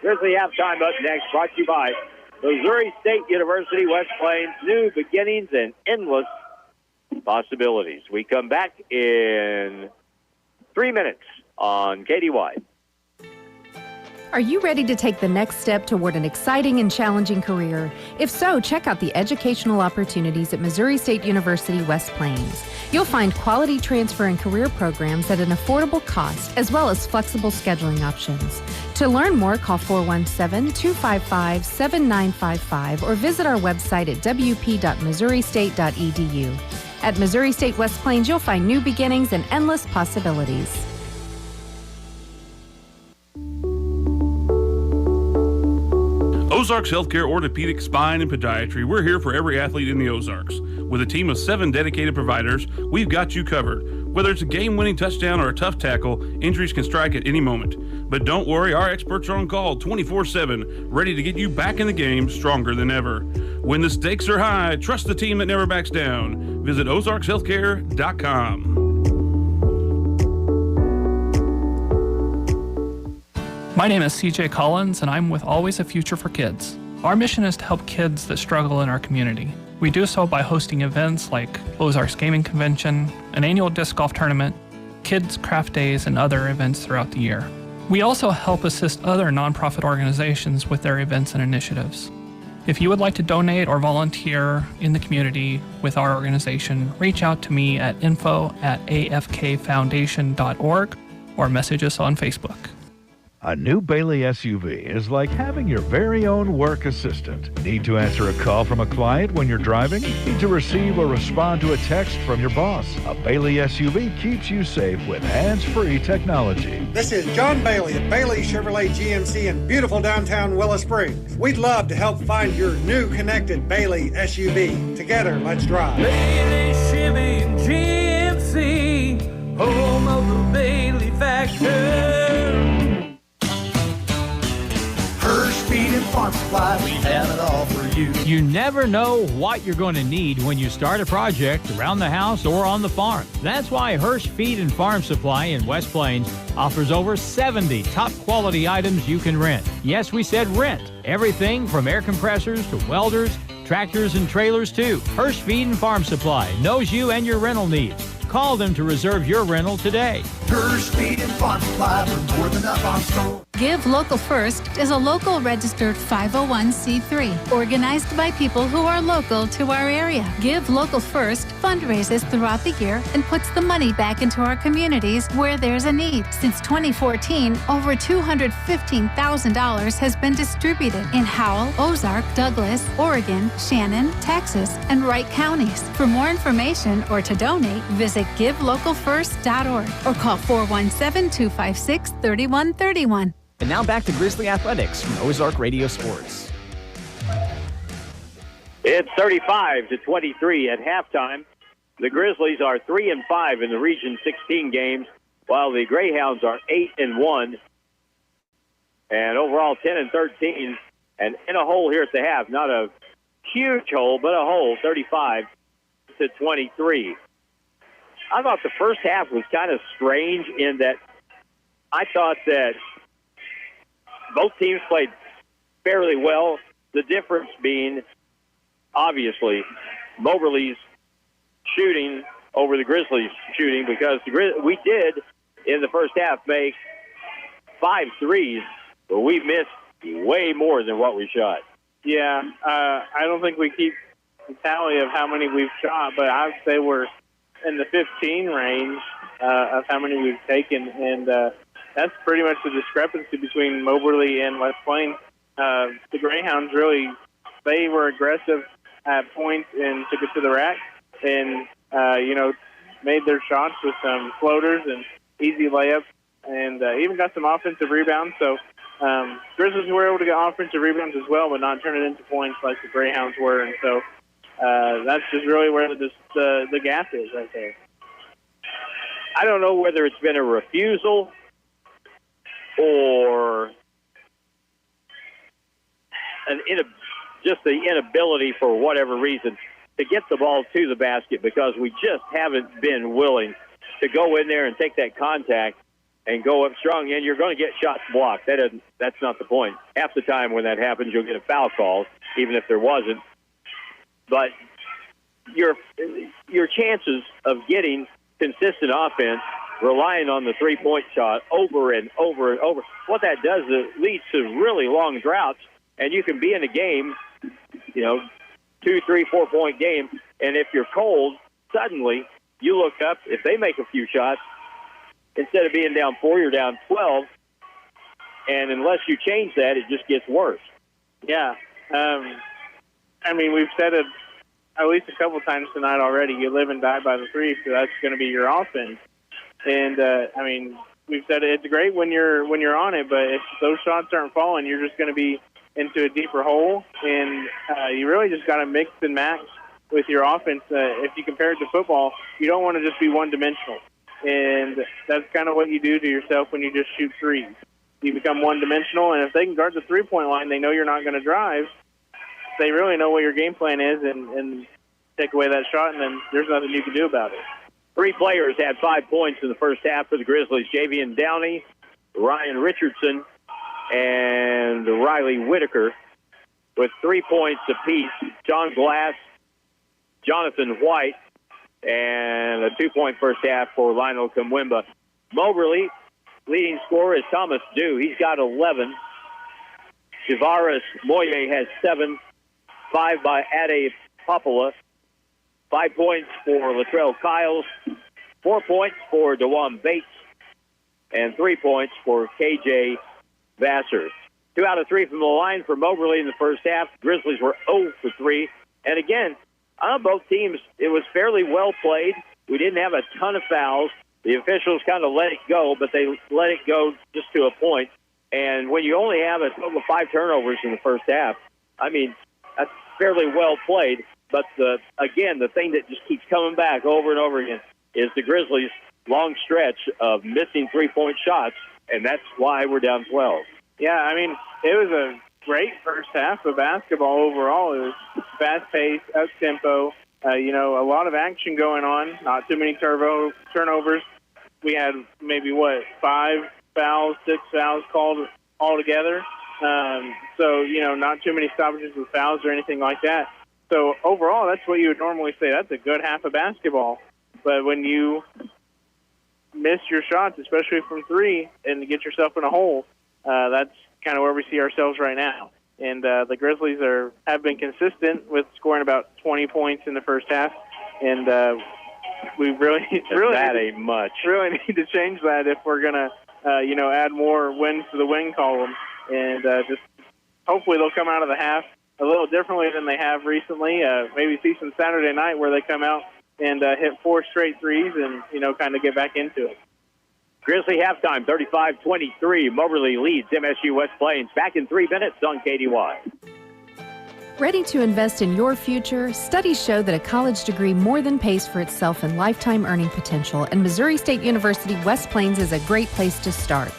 Grizzly halftime up next, brought to you by Missouri State University, West Plains, new beginnings and endless possibilities. We come back in 3 minutes on KDY. Are you ready to take the next step toward an exciting and challenging career? If so, check out the educational opportunities at Missouri State University, West Plains. You'll find quality transfer and career programs at an affordable cost, as well as flexible scheduling options. To learn more, call 417-255-7955 or visit our website at wp.missouristate.edu. At Missouri State West Plains, you'll find new beginnings and endless possibilities. Ozarks Healthcare Orthopedic, Spine, and Podiatry. We're here for every athlete in the Ozarks. With a team of 7 dedicated providers, we've got you covered. Whether it's a game-winning touchdown or a tough tackle, injuries can strike at any moment. But don't worry, our experts are on call 24/7, ready to get you back in the game stronger than ever. When the stakes are high, trust the team that never backs down. Visit ozarkshealthcare.com. My name is CJ Collins, and I'm with Always a Future for Kids. Our mission is to help kids that struggle in our community. We do so by hosting events like Ozarks Gaming Convention, an annual disc golf tournament, kids' craft days, and other events throughout the year. We also help assist other nonprofit organizations with their events and initiatives. If you would like to donate or volunteer in the community with our organization, reach out to me at info@afkfoundation.org or message us on Facebook. A new Bailey SUV is like having your very own work assistant. Need to answer a call from a client when you're driving? Need to receive or respond to a text from your boss? A Bailey SUV keeps you safe with hands-free technology. This is John Bailey at Bailey Chevrolet GMC in beautiful downtown Willow Springs. We'd love to help find your new connected Bailey SUV. Together, let's drive. Bailey Chevy and GMC, home of the Bailey factor. Feed and farm supply, we have it all for you. You never know what you're going to need when you start a project around the house or on the farm. That's why Hirsch Feed and Farm Supply in West Plains offers over 70 top quality items you can rent. Yes, we said rent. Everything from air compressors to welders, tractors and trailers too. Hirsch Feed and Farm Supply knows you and your rental needs. Call them to reserve your rental today. Hirsch Feed and Farm Supply, we're more than up on store. Give Local First is a local registered 501c3 organized by people who are local to our area. Give Local First fundraises throughout the year and puts the money back into our communities where there's a need. Since 2014, over $215,000 has been distributed in Howell, Ozark, Douglas, Oregon, Shannon, Texas, and Wright counties. For more information or to donate, visit givelocalfirst.org or call 417-256-3131. And now back to Grizzly Athletics from Ozark Radio Sports. It's 35-23 at halftime. The Grizzlies are 3-5 in the Region 16 games, while the Greyhounds are 8-1, and overall 10-13, and in a hole here at the half. Not a huge hole, but a hole. 35-23. I thought the first half was kind of strange in that I thought that both teams played fairly well. The difference being, obviously, Moberly's shooting over the Grizzlies' shooting, because we did, in the first half, make 5 threes, but we missed way more than what we shot. Yeah, I don't think we keep the tally of how many we've shot, but I would say we're in the 15 range of how many we've taken, and that's pretty much the discrepancy between Moberly and West Plains. The Greyhounds they were aggressive at points and took it to the rack, and made their shots with some floaters and easy layups, and even got some offensive rebounds. So Grizzlies were able to get offensive rebounds as well, but not turn it into points like the Greyhounds were, and so that's just really where the gap is right there. I don't know whether it's been a refusal or just the inability, for whatever reason, to get the ball to the basket, because we just haven't been willing to go in there and take that contact and go up strong. And you're going to get shots blocked. That's not the point. Half the time when that happens, you'll get a foul call, even if there wasn't. But your chances of getting consistent offense relying on the three-point shot over and over and over, what that does is it leads to really long droughts, and you can be in a game, 2, 3, 4 point game, and if you're cold, suddenly you look up, if they make a few shots, instead of being down 4, you're down 12, and unless you change that, it just gets worse. Yeah. We've said it at least a couple times tonight already. You live and die by the three, so that's going to be your offense. And we've said it's great when you're on it, but if those shots aren't falling, you're just going to be into a deeper hole. And you really just got to mix and match with your offense. If you compare it to football, you don't want to just be one-dimensional, and that's kind of what you do to yourself when you just shoot threes. You become one-dimensional, and if they can guard the three-point line, they know you're not going to drive. They really know what your game plan is, and take away that shot, and then there's nothing you can do about it. 3 players had 5 points in the first half for the Grizzlies. Javian Downey, Ryan Richardson, and Riley Whitaker with 3 points apiece. John Glass, Jonathan White, and a 2-point first half for Lionel Kamwimba. Moberly, leading scorer is Thomas Dew. He's got 11. Tavares Moye has 7. 5 by Ade Popula. 5 points for Latrell Kiles, 4 points for DeJuan Bates, and 3 points for KJ Vassar. 2 out of 3 from the line for Moberly in the first half. Grizzlies were 0 for 3. And again, on both teams, it was fairly well played. We didn't have a ton of fouls. The officials kind of let it go, but they let it go just to a point. And when you only have a total of 5 turnovers in the first half, that's fairly well played. But the thing that just keeps coming back over and over again is the Grizzlies' long stretch of missing three-point shots, and that's why we're down 12. Yeah, it was a great first half of basketball overall. It was fast-paced, up-tempo, a lot of action going on, not too many turnovers. We had maybe, 5 fouls, 6 fouls called altogether. So, not too many stoppages with fouls or anything like that. So overall, that's what you would normally say. That's a good half of basketball. But when you miss your shots, especially from 3, and get yourself in a hole, that's kind of where we see ourselves right now. And the Grizzlies have been consistent with scoring about 20 points in the first half, and we really need to change that if we're going to, add more wins to the win column, and just hopefully they'll come out of the half a little differently than they have recently. Maybe see some Saturday night where they come out and hit 4 straight threes and, kind of get back into it. Grizzly halftime, 35-23. Moberly leads MSU West Plains. Back in 3 minutes on KDY. Ready to invest in your future? Studies show that a college degree more than pays for itself in lifetime earning potential, and Missouri State University West Plains is a great place to start.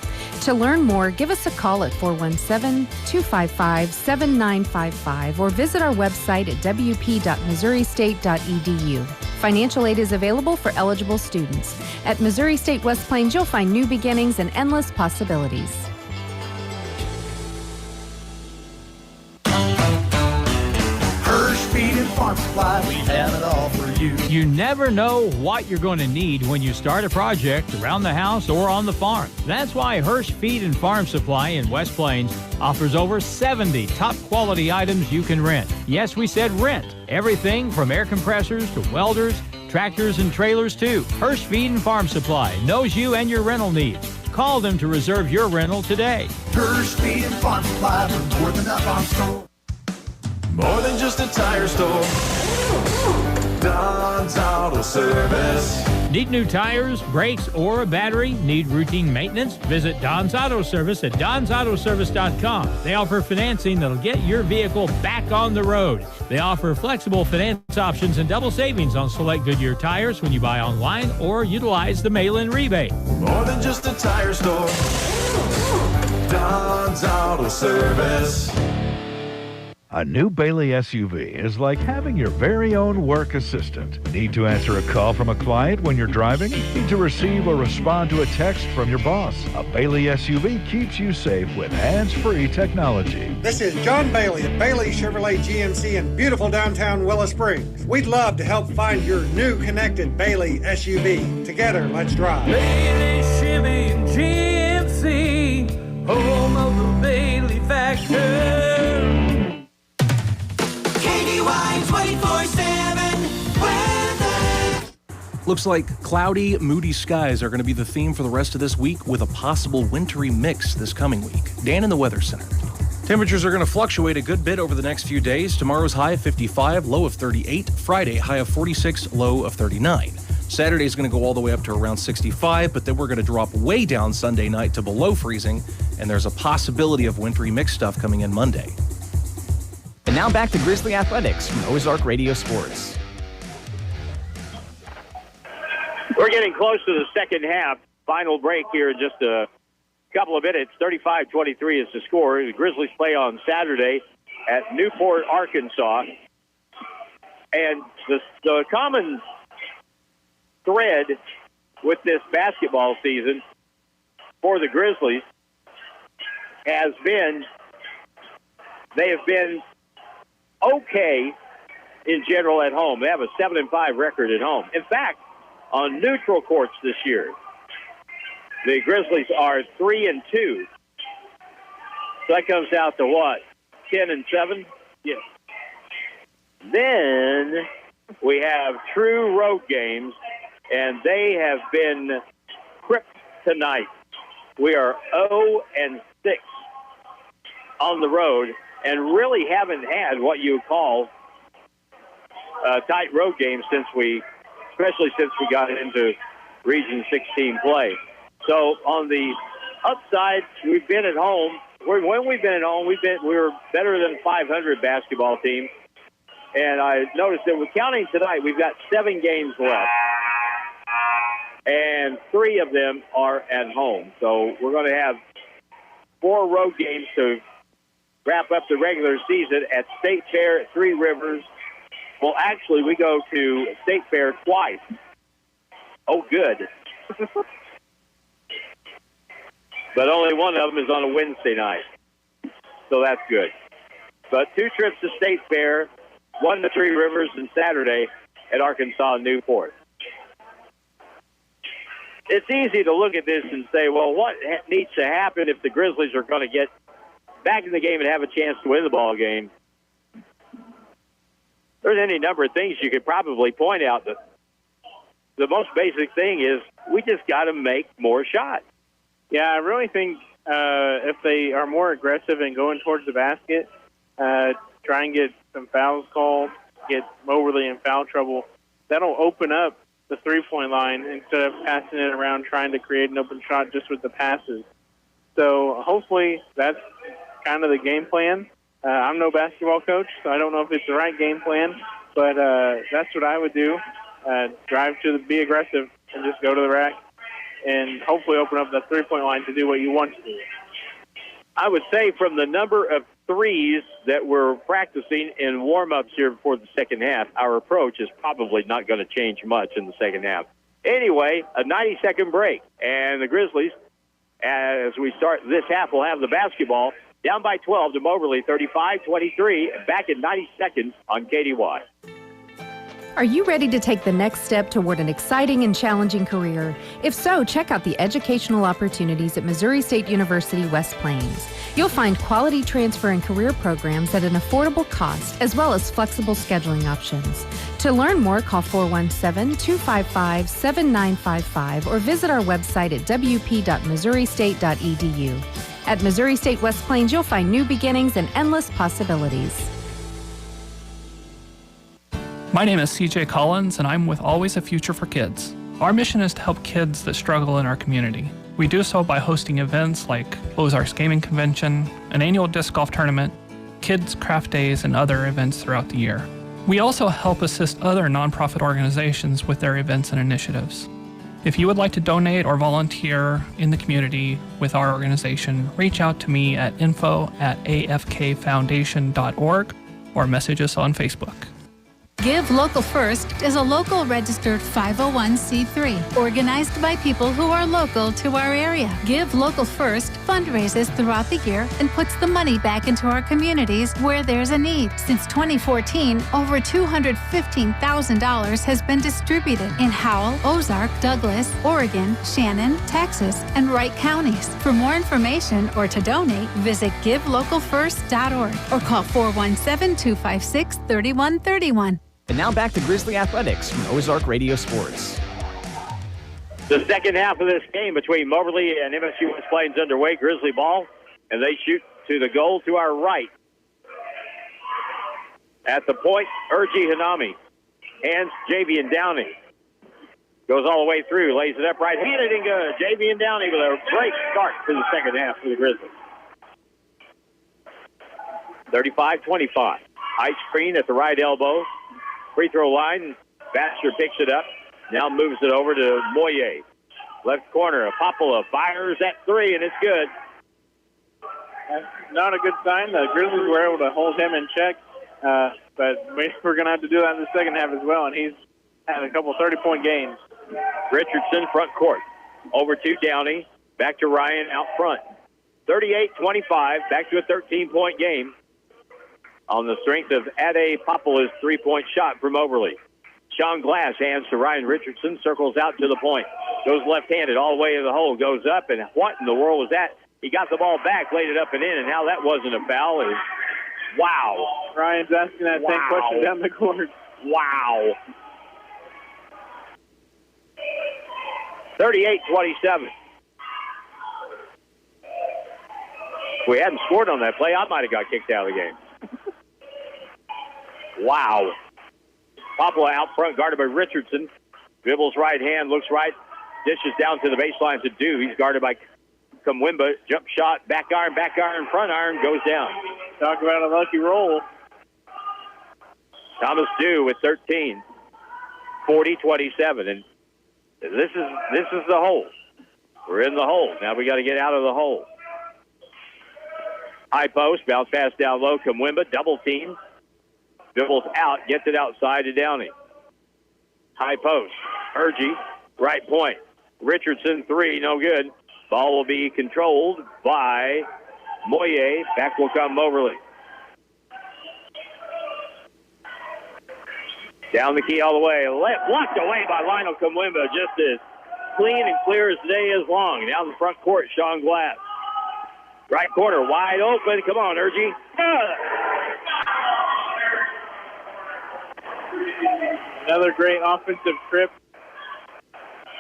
To learn more, give us a call at 417-255-7955 or visit our website at wp.missouristate.edu. Financial aid is available for eligible students. At Missouri State West Plains, you'll find new beginnings and endless possibilities. Feed and farm supply, we have it all for you. You never know what you're going to need when you start a project around the house or on the farm. That's why Hirsch Feed and Farm Supply in West Plains offers over 70 top quality items you can rent. Yes, we said rent. Everything from air compressors to welders, tractors and trailers too. Hirsch Feed and Farm Supply knows you and your rental needs. Call them to reserve your rental today. Hirsch Feed and Farm Supply, for more than a farm store. More than just a tire store. Don's Auto Service. Need new tires, brakes, or a battery? Need routine maintenance? Visit Don's Auto Service at donsautoservice.com. They offer financing that'll get your vehicle back on the road. They offer flexible finance options and double savings on select Goodyear tires when you buy online or utilize the mail-in rebate. More than just a tire store. Don's Auto Service. A new Bailey SUV is like having your very own work assistant. Need to answer a call from a client when you're driving? Need to receive or respond to a text from your boss? A Bailey SUV keeps you safe with hands-free technology. This is John Bailey at Bailey Chevrolet GMC in beautiful downtown Willow Springs. We'd love to help find your new connected Bailey SUV. Together, let's drive. Bailey Chevy and GMC, home of the Bailey factor. 24/7 weather. Looks like cloudy, moody skies are going to be the theme for the rest of this week, with a possible wintry mix this coming week. Dan in the Weather Center. Temperatures are going to fluctuate a good bit over the next few days. Tomorrow's high of 55, low of 38. Friday, high of 46, low of 39. Saturday is going to go all the way up to around 65, but then we're going to drop way down Sunday night to below freezing, and there's a possibility of wintry mix stuff coming in Monday. And now back to Grizzly Athletics from Ozark Radio Sports. We're getting close to the second half. Final break here in just a couple of minutes. 35-23 is the score. The Grizzlies play on Saturday at Newport, Arkansas. And the common thread with this basketball season for the Grizzlies has been they have been okay in general at home. They have a 7-5 record at home. In fact, on neutral courts this year, the Grizzlies are 3-2. So that comes out to what? 10-7? Yes. Then we have true road games, and they have been kryptonite. We are 0-6 on the road, and really haven't had what you call tight road games especially since we got into Region 16 play. So on the upside, we've been at home. When we've been at home, we were better than 500 basketball team. And I noticed that we're counting tonight, we've got 7 games left. And 3 of them are at home. So we're going to have 4 road games to wrap up the regular season at State Fair at Three Rivers. Well, actually, we go to State Fair twice. Oh, good. But only one of them is on a Wednesday night. So that's good. But 2 trips to State Fair, 1 to Three Rivers, and Saturday at Arkansas and Newport. it's easy to look at this and say, well, what needs to happen if the Grizzlies are going to get back in the game and have a chance to win the ball game? There's any number of things you could probably point out. That the most basic thing is we just got to make more shots. Yeah, I really think if they are more aggressive and going towards the basket, try and get some fouls called, get Moberly in foul trouble, that'll open up the three-point line instead of passing it around trying to create an open shot just with the passes. So hopefully that's kind of the game plan. I'm no basketball coach, so I don't know if it's the right game plan, but that's what I would do. Drive to be aggressive and just go to the rack and hopefully open up that three-point line to do what you want to do. I would say from the number of threes that we're practicing in warm-ups here before the second half, our approach is probably not going to change much in the second half. Anyway, a 90-second break, and the Grizzlies, as we start this half, will have the basketball down by 12 to Moberly, 35-23, back in 90 seconds on KDY. Are you ready to take the next step toward an exciting and challenging career? If so, check out the educational opportunities at Missouri State University West Plains. You'll find quality transfer and career programs at an affordable cost, as well as flexible scheduling options. To learn more, call 417-255-7955 or visit our website at wp.missouristate.edu. At Missouri State West Plains, you'll find new beginnings and endless possibilities. My name is CJ Collins, and I'm with Always a Future for Kids. Our mission is to help kids that struggle in our community. We do so by hosting events like Ozarks Gaming Convention, an annual disc golf tournament, kids' craft days, and other events throughout the year. We also help assist other nonprofit organizations with their events and initiatives. If you would like to donate or volunteer in the community with our organization, reach out to me at info@afkfoundation.org or message us on Facebook. Give Local First is a local registered 501c3 organized by people who are local to our area. Give Local First fundraises throughout the year and puts the money back into our communities where there's a need. Since 2014, over $215,000 has been distributed in Howell, Ozark, Douglas, Oregon, Shannon, Texas, and Wright counties. For more information or to donate, visit givelocalfirst.org or call 417-256-3131. And now back to Grizzly Athletics from Ozark Radio Sports. The second half of this game between Moberly and MSU West Plains underway. Grizzly ball, and they shoot to the goal to our right. At the point, Urgi Hanami. Hands Javian Downey. Goes all the way through, lays it up right-handed and good. Javian Downey with a great start to the second half for the Grizzlies. 35-25. High screen at the right elbow. Free throw line. Baxter picks it up. Now moves it over to Moye. Left corner. Apopolo fires at three, and it's good. That's not a good sign. The Grizzlies were able to hold him in check, but we're going to have to do that in the second half as well, and he's had a couple 30-point games. Richardson, front court. Over to Downey. Back to Ryan out front. 38-25. Back to a 13-point game. On the strength of Ade Popola's three-point shot from Moberly. Sean Glass hands to Ryan Richardson, circles out to the point. Goes left-handed all the way to the hole, goes up, and what in the world was that? He got the ball back, laid it up and in, and how that wasn't a foul is, wow. Ryan's asking that same question down the court. Wow. 38-27. If we hadn't scored on that play, I might have got kicked out of the game. Wow. Popolo out front, guarded by Richardson. Dribbles right hand, looks right, dishes down to the baseline to Dew. He's guarded by Kumwimba. Jump shot, back iron, front iron, goes down. Talk about a lucky roll. Thomas Dew with 13. 40-27. And this is the hole. We're in the hole. Now we got to get out of the hole. High post, bounce pass down low. Kumwimba, double team. Dribbles out, gets it outside to Downey. High post. Urgi, right point. Richardson, three, no good. Ball will be controlled by Moye. Back will come Moberly. Down the key all the way. Blocked away by Lionel Kumwimba just as clean and clear as the day is long. Down the front court, Sean Glass. Right corner, wide open. Come on, Urgie. Another great offensive trip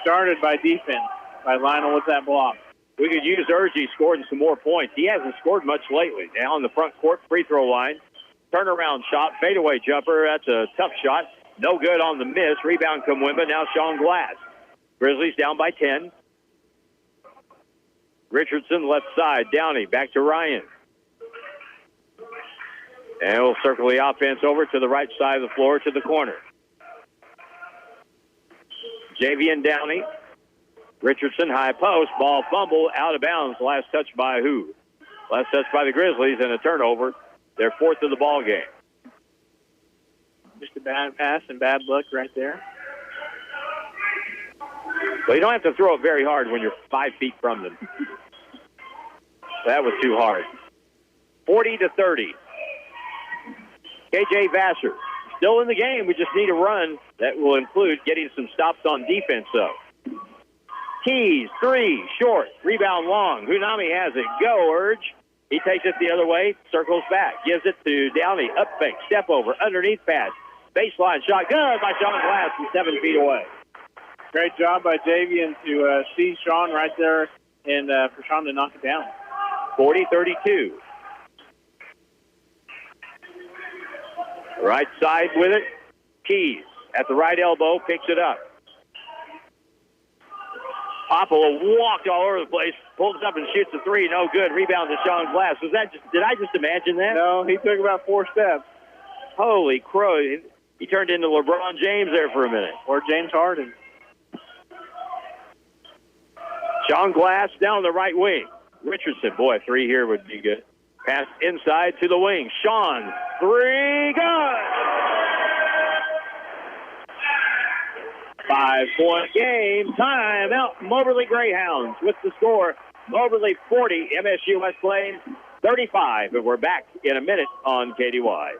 started by defense, by Lionel with that block. We could use Urgie scoring some more points. He hasn't scored much lately. Now on the front court free throw line. Turnaround shot, fadeaway jumper. That's a tough shot. No good on the miss. Rebound Kamwimba. Now Sean Glass. Grizzlies down by 10. Richardson left side. Downey back to Ryan. And we'll circle the offense over to the right side of the floor to the corner. Javian Downey. Richardson, high post. Ball fumble, out of bounds. Last touch by who? Last touch by the Grizzlies and a turnover. Their fourth of the ball game. Just a bad pass and bad luck right there. Well, you don't have to throw it very hard when you're 5 feet from them. That was too hard. 40-30. KJ Vassar still in the game. We just need a run that will include getting some stops on defense, though. Keys, three, short, rebound long. Hunami has it. Go, Urge. He takes it the other way, circles back, gives it to Downey. Up fake, step over, underneath pass. Baseline shot, good by Sean Glass from 7 feet away. Great job by Javian to see Sean right there and for Sean to knock it down. 40-32. Right side with it. Keys at the right elbow, picks it up. Popolo walked all over the place, pulls up and shoots a three. No good. Rebound to Sean Glass. Was that did I just imagine that? No, he took about 4 steps. Holy crow. He turned into LeBron James there for a minute. Or James Harden. Sean Glass down the right wing. Richardson, boy, 3 here would be good. Pass inside to the wing. Sean, 3, good! 5-point game. Time out. Moberly Greyhounds with the score. Moberly 40, MSU West Plains 35. And we're back in a minute on KDY.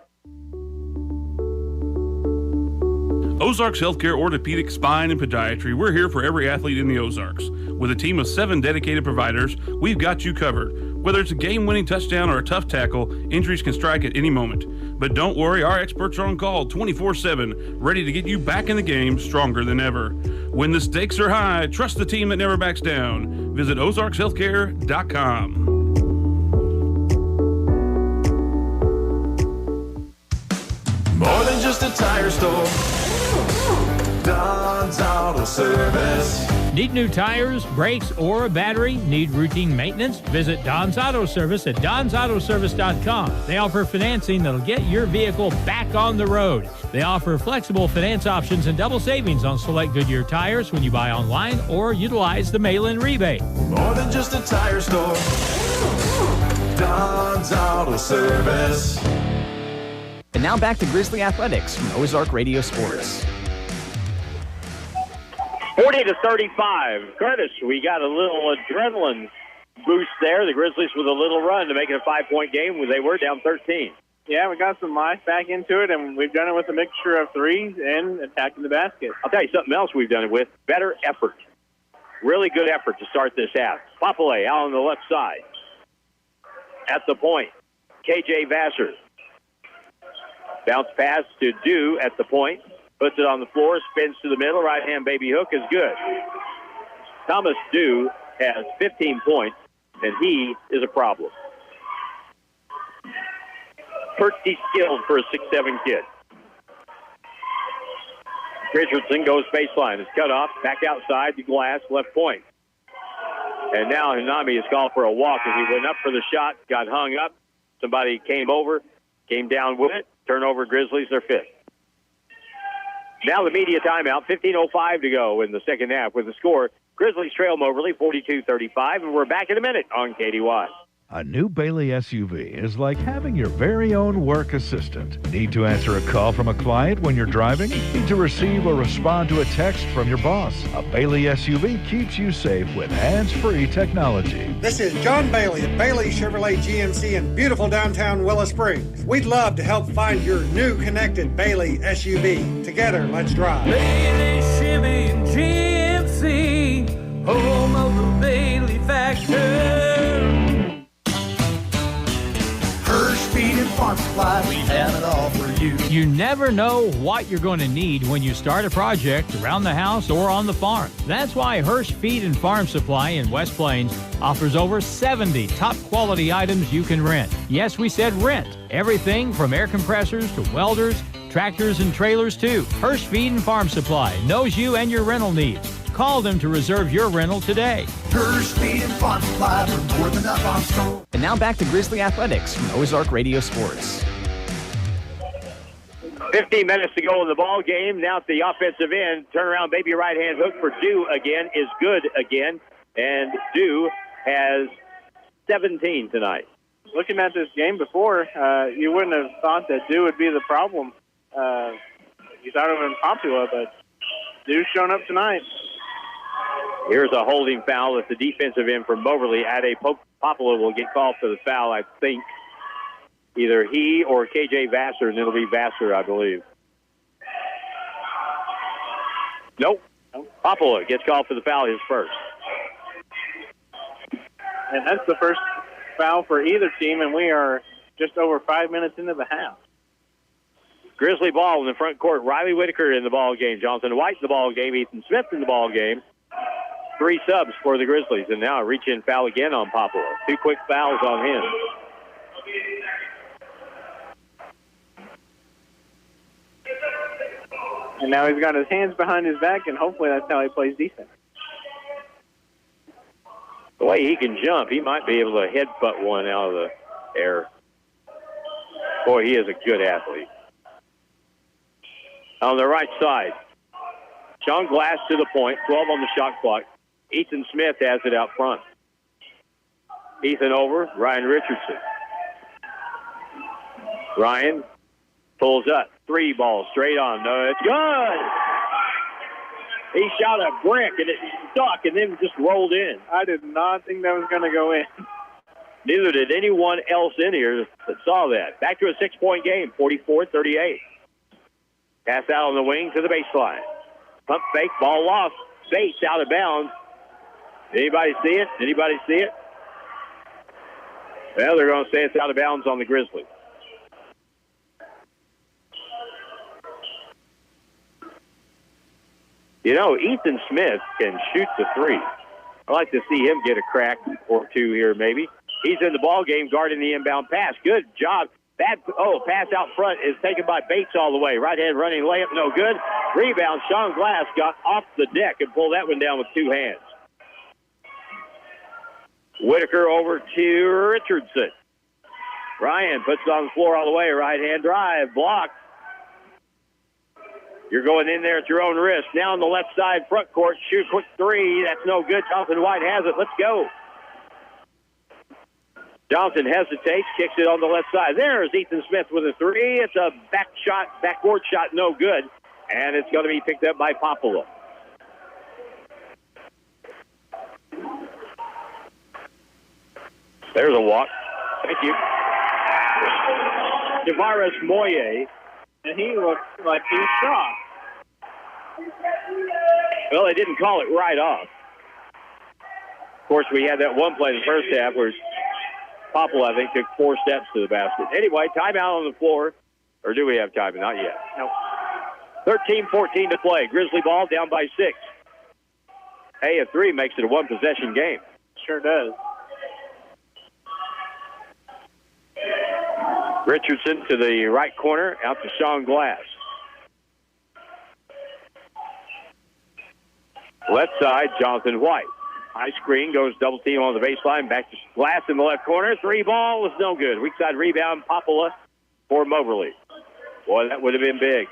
Ozarks Healthcare Orthopedic, Spine, and Podiatry. We're here for every athlete in the Ozarks. With a team of 7 dedicated providers, we've got you covered. Whether it's a game-winning touchdown or a tough tackle, injuries can strike at any moment. But don't worry, our experts are on call 24/7, ready to get you back in the game stronger than ever. When the stakes are high, trust the team that never backs down. Visit ozarkshealthcare.com. More than just a tire store. Don's Auto Service. Need new tires, brakes, or a battery? Need routine maintenance? Visit Don's Auto Service at donsautoservice.com. They offer financing that'll get your vehicle back on the road. They offer flexible finance options and double savings on select Goodyear tires when you buy online or utilize the mail-in rebate. More than just a tire store. Don's Auto Service. And now back to Grizzly Athletics from Ozark Radio Sports. 40-35. Curtis, we got a little adrenaline boost there. The Grizzlies with a little run to make it a 5-point game when they were down 13. Yeah, we got some life back into it, and we've done it with a mixture of threes and attacking the basket. I'll tell you something else we've done it with. Better effort. Really good effort to start this half. Popole out on the left side. At the point, KJ Vassar. Bounce pass to Dew at the point. Puts it on the floor, spins to the middle. Right-hand baby hook is good. Thomas Dew has 15 points, and he is a problem. Pretty skilled for a 6'7" kid. Richardson goes baseline. It's cut off. Back outside to Glass, left point. And now Hunami is called for a walk as he went up for the shot, got hung up. Somebody came over, came down with it. Turnover, Grizzlies, their 5th. Now the media timeout, 15:05 to go in the second half with the score. Grizzlies trail Moberly 42-35, and we're back in a minute on KDY. A new Bailey SUV is like having your very own work assistant. Need to answer a call from a client when you're driving? Need to receive or respond to a text from your boss? A Bailey SUV keeps you safe with hands-free technology. This is John Bailey at Bailey Chevrolet GMC in beautiful downtown Willow Springs. We'd love to help find your new connected Bailey SUV. Together, let's drive. Bailey Chevy GMC. home of the Bailey Factor. Hirsch Feed and Farm Supply, we have it all for you. You never know what you're going to need when you start a project around the house or on the farm. That's why Hirsch Feed and Farm Supply in West Plains offers over 70 top quality items you can rent. Yes, we said rent. Everything from air compressors to welders, tractors and trailers too. Hirsch Feed and Farm Supply knows you and your rental needs. Call them to reserve your rental today. Hirsch Feed and Farm Supply, for more than up on store. And now back to Grizzly Athletics from Ozark Radio Sports. 15 minutes to go in the ball game. Now at the offensive end, turnaround baby right hand hook for Dew again is good again. And Dew has 17 tonight. Looking at this game before, you wouldn't have thought that Dew would be the problem. You thought it would have been Popula, but Dew's showing up tonight. Here's a holding foul at the defensive end for Moberly. Ade Popula will get called for the foul, I think. Either he or KJ Vassar, and it'll be Vassar, I believe. Nope. Popula gets called for the foul, his first. And that's the first foul for either team, and we are just over 5 minutes into the half. Grizzly ball in the front court. Riley Whitaker in the ball game. Jonathan White in the ball game. Ethan Smith in the ball game. 3 subs for the Grizzlies, and now a reach-in foul again on Popula. 2 quick fouls on him. And now he's got his hands behind his back, and hopefully that's how he plays defense. The way he can jump, he might be able to headbutt one out of the air. Boy, he is a good athlete. On the right side, Sean Glass to the point, 12 on the shot clock. Ethan Smith has it out front. Ethan over, Ryan Richardson. Ryan pulls up, 3 ball straight on. No, it's good. He shot a brick and it stuck and then just rolled in. I did not think that was going to go in. Neither did anyone else in here that saw that. Back to a 6-point game, 44-38. Pass out on the wing to the baseline. Pump fake, ball lost. Bates out of bounds. Anybody see it? Anybody see it? Well, they're going to say it's out of bounds on the Grizzlies. You know, Ethan Smith can shoot the 3. I'd like to see him get a crack or 2 here maybe. He's in the ball game guarding the inbound pass. Good job. Pass out front is taken by Bates all the way. Right hand running layup, no good. Rebound, Sean Glass got off the deck and pulled that one down with 2 hands. Whitaker over to Richardson. Ryan puts it on the floor all the way. Right hand drive, blocked. You're going in there at your own risk. Now on the left side, front court, shoot quick 3. That's no good. Jonathan White has it. Let's go. Johnson hesitates, kicks it on the left side. There's Ethan Smith with a 3. It's a backboard shot, no good. And it's going to be picked up by Popula. There's a walk. Thank you. Tavares Moye. And he looks like he's shocked. Well, they didn't call it right off. Of course, we had that one play in the first half where Popula, I think, took 4 steps to the basket. Anyway, timeout on the floor. Or do we have time? Not yet. Nope. 13-14 to play. Grizzly ball down by 6. Hey, a 3 makes it a 1-possession game. Sure does. Richardson to the right corner, out to Sean Glass. Left side, Jonathan White. High screen, goes double team on the baseline, back to Glass in the left corner. 3 ball is no good. Weak side rebound, Popula for Moberly. Boy, that would have been big.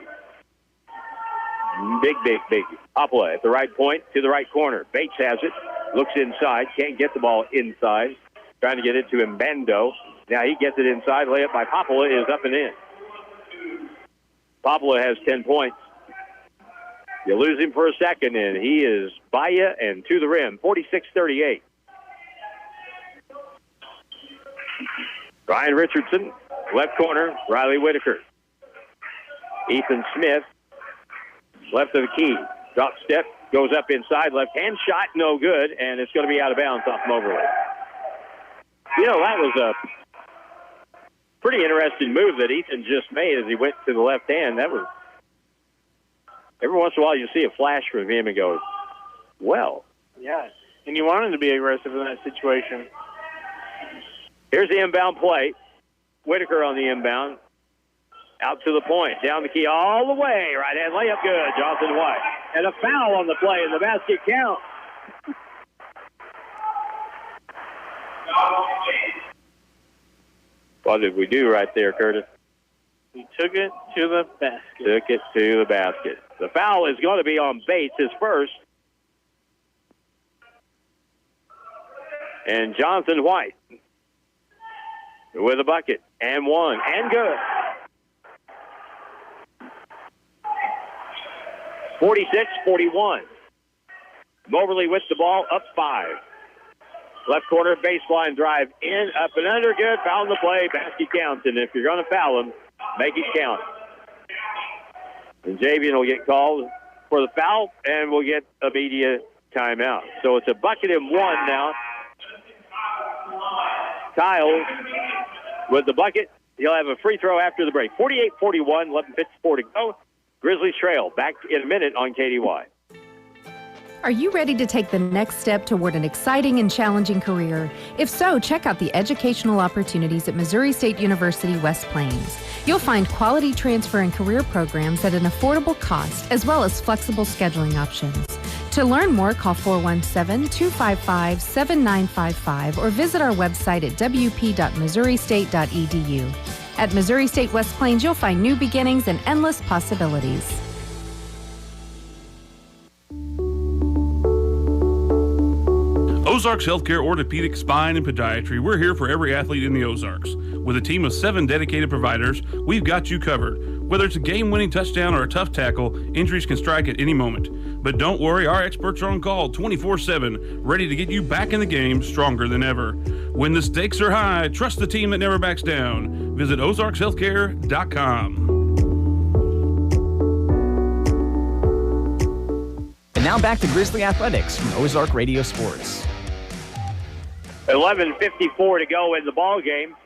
Big. Popula at the right point to the right corner. Bates has it, looks inside, can't get the ball inside. Trying to get it to Mbando. Now he gets it inside. Layup by Popula is up and in. Popula has 10 points. You lose him for a second, and he is by you and to the rim. 46-38. Ryan Richardson, left corner, Riley Whitaker. Ethan Smith, left of the key. Drop step, Goes up inside, left hand shot, no good, and it's going to be out of bounds off Moberly. You know, that was a pretty interesting move that Ethan just made as he went to the left hand. That was, every once in a while you see a flash from him and go, well. Yeah, and you want him to be aggressive in that situation. Here's the inbound play. Whitaker on the inbound. Out to the point. Down the key all the way. Right-hand layup good. Johnson White. And a foul on the play, and the basket count. What did we do right there, Curtis? We took it to the basket. Took it to the basket. The foul is going to be on Bates, his first. And Johnson White with a bucket. And one. And good. 46-41. Moberly with the ball, up 5. Left corner, baseline drive in, up and under, good. Foul on the play, basket counts. And if you're going to foul him, make it count. And Javian will get called for the foul, and we'll get a media timeout. So it's a bucket and one now. Kyle with the bucket. He'll have a free throw after the break. 48-41, 11:54 to go. Grizzlies trail. Back in a minute on KDY. Are you ready to take the next step toward an exciting and challenging career? If so, check out the educational opportunities at Missouri State University West Plains. You'll find quality transfer and career programs at an affordable cost, as well as flexible scheduling options. To learn more, call 417-255-7955 or visit our website at wp.missouristate.edu. At Missouri State West Plains, you'll find new beginnings and endless possibilities. Ozarks Healthcare Orthopedic Spine and Podiatry. We're here for every athlete in the Ozarks. With a team of 7 dedicated providers, we've got you covered. Whether it's a game-winning touchdown or a tough tackle, injuries can strike at any moment. But don't worry, our experts are on call 24/7, ready to get you back in the game stronger than ever. When the stakes are high, trust the team that never backs down. Visit ozarkshealthcare.com. And now back to Grizzly Athletics from Ozark Radio Sports. 11:54 to go in the ball game.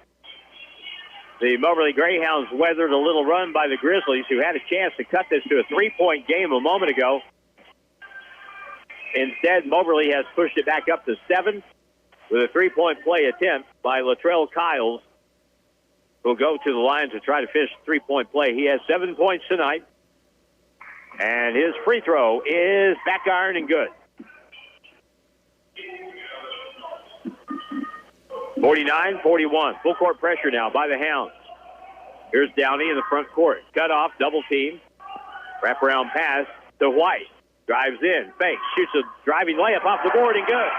The Moberly Greyhounds weathered a little run by the Grizzlies, who had a chance to cut this to a 3-point game a moment ago. Instead, Moberly has pushed it back up to 7 with a 3-point play attempt by Latrell Kiles, who'll go to the line to try to finish the 3-point play. He has 7 points tonight, and his free throw is back iron and good. 49-41. Full court pressure now by the Hounds. Here's Downey in the front court. Cut off, double team. Wraparound pass to White. Drives in, fakes, shoots a driving layup off the board and good.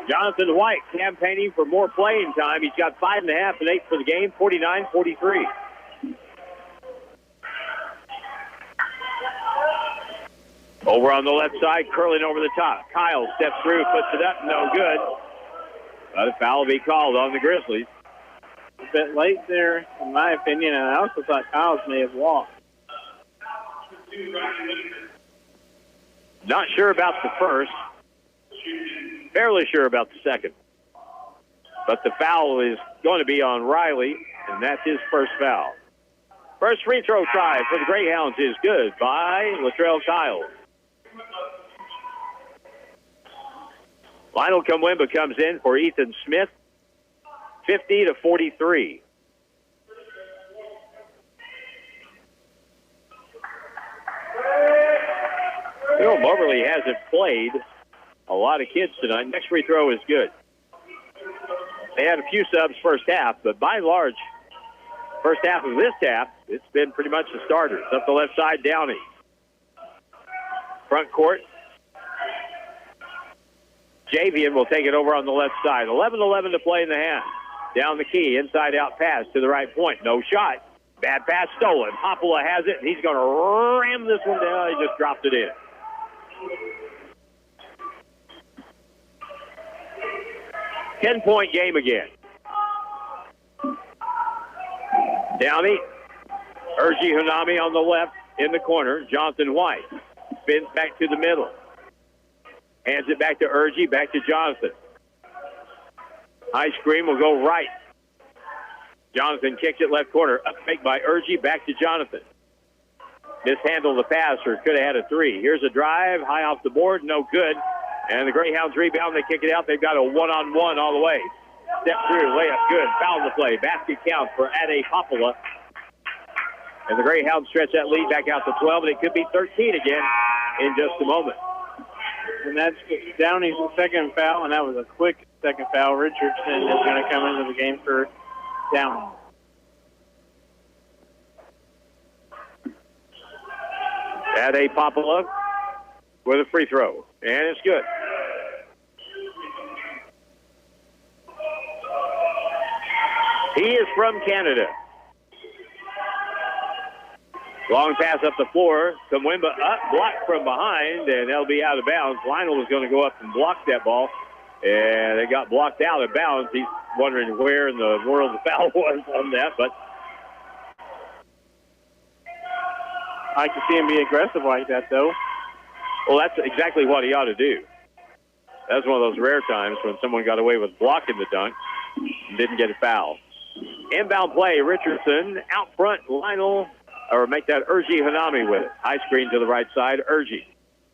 Jonathan White campaigning for more playing time. He's got 5.5 and 8 for the game, 49-43. Over on the left side, curling over the top. Kyle steps through, puts it up, no good. A foul will be called on the Grizzlies. A bit late there, in my opinion, and I also thought Kyles may have walked. Not sure about the first. Fairly sure about the second. But the foul is going to be on Riley, and that's his first foul. First free throw try for the Greyhounds is good by Latrell Kiles. Lionel Kamwemba comes in for Ethan Smith, 50-43. You know, Moberly hasn't played a lot of kids tonight. Next free throw is good. They had a few subs first half, but by and large, first half of this half, it's been pretty much the starters. Up the left side, Downey. Front court. Javian will take it over on the left side. 11-11 to play in the half. Down the key, inside-out pass to the right point. No shot. Bad pass stolen. Hoppola has it, and he's going to ram this one down. He just dropped it in. Ten-point game again. Downey. Urgi Hanami on the left in the corner. Jonathan White. Spins back to the middle. Hands it back to Urgie, back to Jonathan. High screen will go right. Jonathan kicks it left corner. Up fake by Urgie, back to Jonathan. Mishandled the pass, or could have had a three. Here's a drive, high off the board, no good. And the Greyhounds rebound, they kick it out. They've got a one-on-one all the way. Step through, layup, good. Foul the play. Basket count for Ade Popola. And the Greyhounds stretch that lead back out to 12, and it could be 13 again in just a moment. And that's Downey's second foul, and that was a quick second foul. Richardson is going to come into the game for Downey. Ade Popola with a free throw, and it's good. He is from Canada. Long pass up the floor. Kamwimba up, blocked from behind, and that'll be out of bounds. Lionel was going to go up and block that ball, and it got blocked out of bounds. He's wondering where in the world the foul was on that, but I like to see him be aggressive like that, though. Well, that's exactly what he ought to do. That's one of those rare times when someone got away with blocking the dunk and didn't get a foul. Inbound play, Richardson out front, Lionel, or make that Urgie Hanami with it. High screen to the right side, Urgie.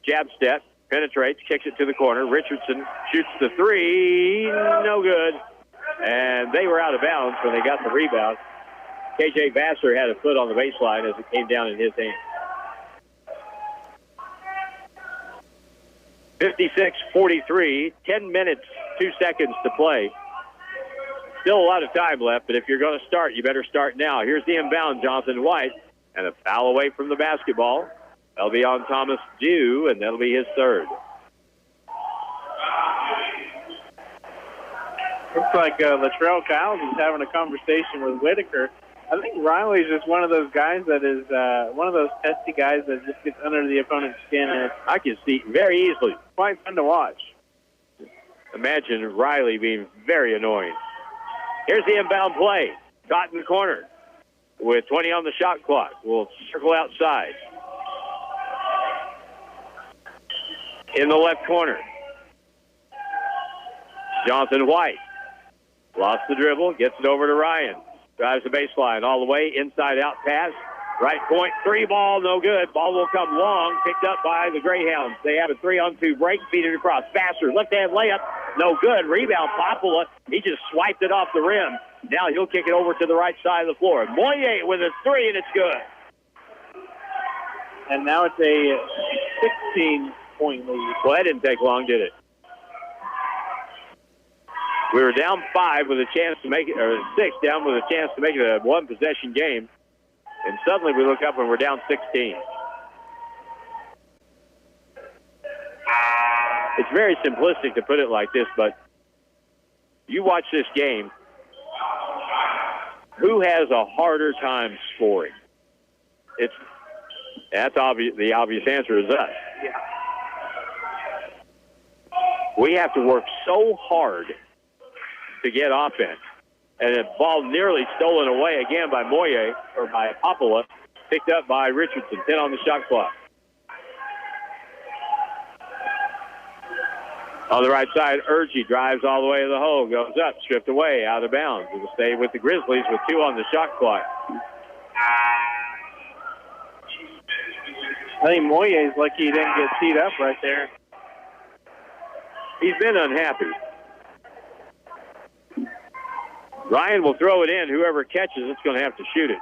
Jab step, penetrates, kicks it to the corner. Richardson shoots the three, no good. And they were out of bounds when they got the rebound. KJ Vassar had a foot on the baseline as it came down in his hand. 56-43, 10 minutes, 2 seconds to play. Still a lot of time left, but if you're going to start, you better start now. Here's the inbound, Jonathan White, and a foul away from the basketball. That'll be on Thomas Dew, and that'll be his third. Looks like Latrell Kyles is having a conversation with Whitaker. I think Riley's just one of those guys that is one of those pesky guys that just gets under the opponent's skin. And I can see very easily. Quite fun to watch. Imagine Riley being very annoying. Here's the inbound play. Caught in the corner with 20 on the shot clock. We'll circle outside. In the left corner, Jonathan White. Lost the dribble, gets it over to Ryan. Drives the baseline all the way, inside-out pass. Right point, three ball, no good. Ball will come long, picked up by the Greyhounds. They have a 3-on-2 break, feed it across. Vassar, left-hand layup, no good. Rebound, Popola. He just swiped it off the rim. Now he'll kick it over to the right side of the floor. Moyer with a three, and it's good. And now it's a 16-point lead. Well, that didn't take long, did it? We were down 5 with a chance to make it, or 6 down with a chance to make it a one-possession game. And suddenly we look up and we're down 16. It's very simplistic to put it like this, but you watch this game, who has a harder time scoring? That's obvious. The obvious answer is us. Yeah. We have to work so hard to get offense. And the ball nearly stolen away again by Moyer, or by Popola, picked up by Richardson. 10 on the shot clock. On the right side, Urgie drives all the way to the hole, goes up, stripped away, out of bounds. It will stay with the Grizzlies with 2 on the shot clock. I think Moyer's lucky he didn't get teed up right there. He's been unhappy. Ryan will throw it in. Whoever catches it's going to have to shoot it.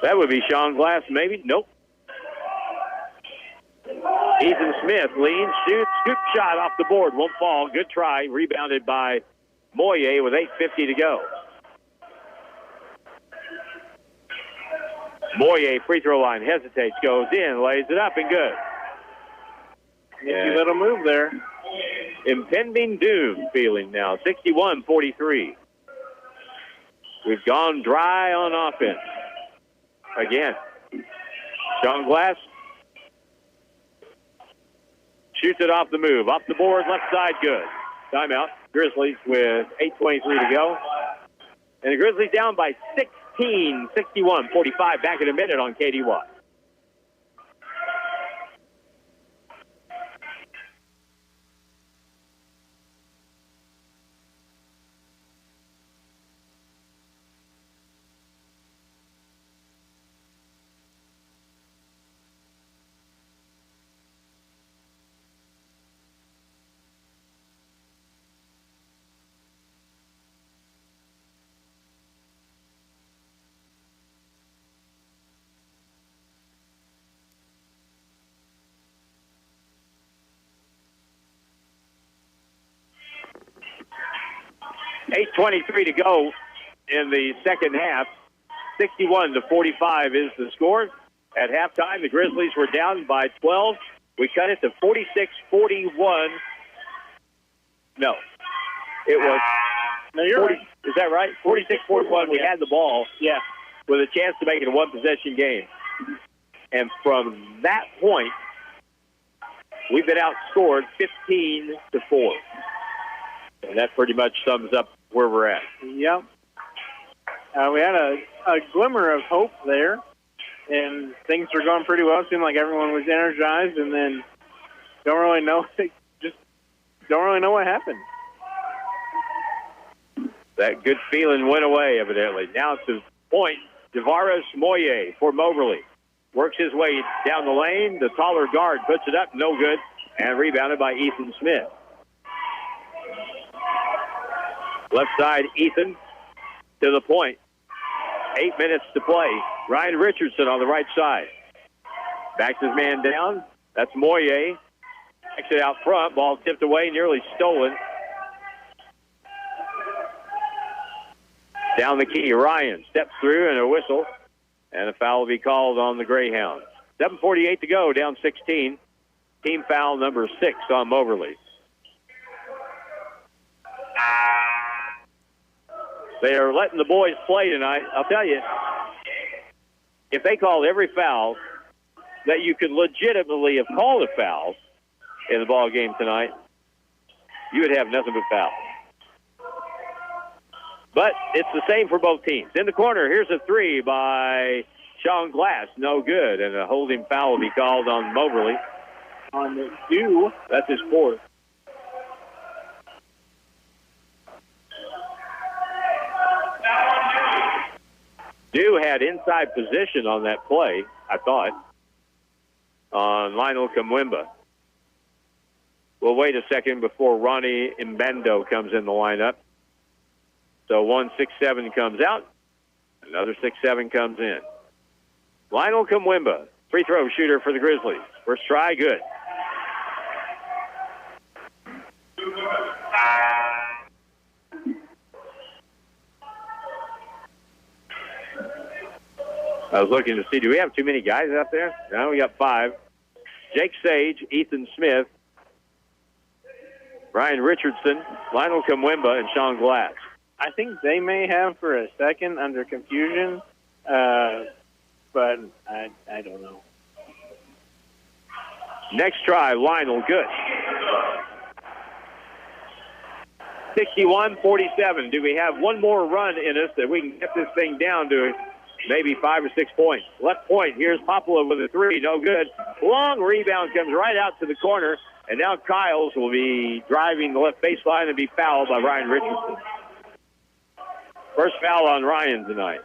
That would be Sean Glass, maybe. Nope. Ethan Smith leans, shoots, scoop shot off the board. Won't fall. Good try. Rebounded by Moyer with 8:50 to go. Moyer, free throw line, hesitates, goes in, lays it up, and good. Nifty little move there. Impending doom feeling now, 61-43. We've gone dry on offense. Again, Sean Glass shoots it off the move. Off the board, left side, good. Timeout. Grizzlies with 8:23 to go. And the Grizzlies down by 16 16, 61-45. Back in a minute on KDY. .8:23 to go in the second half. 61-45 is the score. At halftime, the Grizzlies were down by 12. We cut it to 46-41. No. It was... No, you're 40, right. Is that right? 46-41. We Yeah. had the ball. Yeah. With a chance to make it a one-possession game. And from that point, we've been outscored 15-4. And that pretty much sums up where we're at. Yep. We had a glimmer of hope there, and things were going pretty well. It seemed like everyone was energized, and then don't really know what happened. That good feeling went away, evidently. Now to the point, Tavares Moye for Moberly. Works his way down the lane. The taller guard puts it up, no good, and rebounded by Ethan Smith. Left side, Ethan to the point. 8 minutes to play. Ryan Richardson on the right side. Backs his man down. That's Moye. Backs it out front. Ball tipped away, nearly stolen. Down the key, Ryan steps through and a whistle. And a foul will be called on the Greyhounds. 7:48 to go, down 16. Team foul number 6 on Moberly. They are letting the boys play tonight. I'll tell you, if they called every foul that you could legitimately have called a foul in the ball game tonight, you would have nothing but fouls. But it's the same for both teams. In the corner, here's a three by Sean Glass. No good. And a holding foul will be called on Moberly. On the Dew. That's his fourth. Dew had inside position on that play, I thought, on Lionel Kamwimba. We'll wait a second before Ronnie Mbendo comes in the lineup. So 1-6-7 comes out. Another 6-7 comes in. Lionel Kamwimba, free throw shooter for the Grizzlies. First try, good. I was looking to see, do we have too many guys out there? No, we got 5. Jake Sage, Ethan Smith, Ryan Richardson, Lionel Kamwimba, and Sean Glass. I think they may have for a second under confusion, but I don't know. Next try, Lionel, good. 61-47. Do we have one more run in us that we can get this thing down to maybe 5 or 6 points? Left point, here's Popolo with a three, no good. Long rebound comes right out to the corner, and now Kyles will be driving the left baseline and be fouled by Ryan Richardson. First foul on Ryan tonight.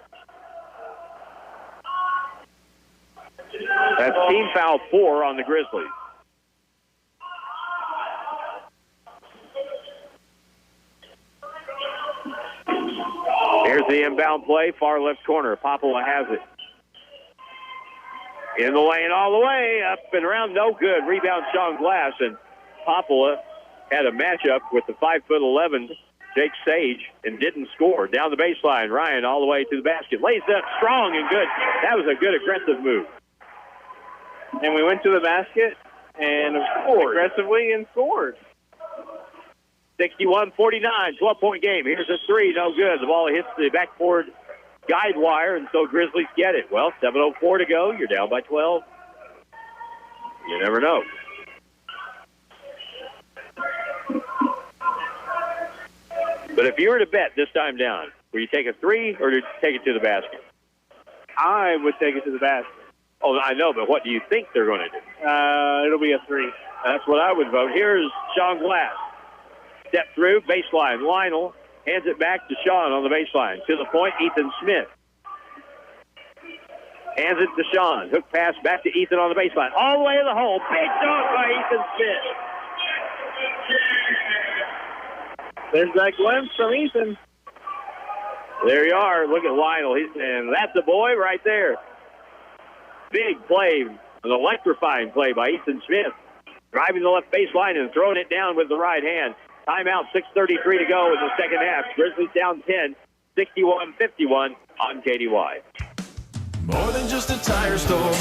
That's team foul 4 on the Grizzlies. Here's the inbound play, far left corner. Popolo has it. In the lane all the way, up and around, no good. Rebound Sean Glass, and Popolo had a matchup with the 5'11" Jake Sage and didn't score. Down the baseline, Ryan all the way to the basket. Lays up strong and good. That was a good aggressive move. And we went to the basket and scored aggressively and scored. 61-49, 12-point game. Here's a three, no good. The ball hits the backboard guide wire, and so Grizzlies get it. Well, 7:04 to go. You're down by 12. You never know. But if you were to bet this time down, will you take a three or do you take it to the basket? I would take it to the basket. Oh, I know, but what do you think they're going to do? It'll be a 3. That's what I would vote. Here's Sean Glass. Step through, baseline. Lionel hands it back to Sean on the baseline. To the point, Ethan Smith. Hands it to Sean. Hook pass back to Ethan on the baseline. All the way to the hole. Big dunk by Ethan Smith. There's that glimpse from Ethan. There you are. Look at Lionel. And that's a boy right there. Big play, an electrifying play by Ethan Smith. Driving the left baseline and throwing it down with the right hand. Timeout, 6:33 to go in the second half. Grizzlies down 10, 61-51 on KDY. More than just a tire store.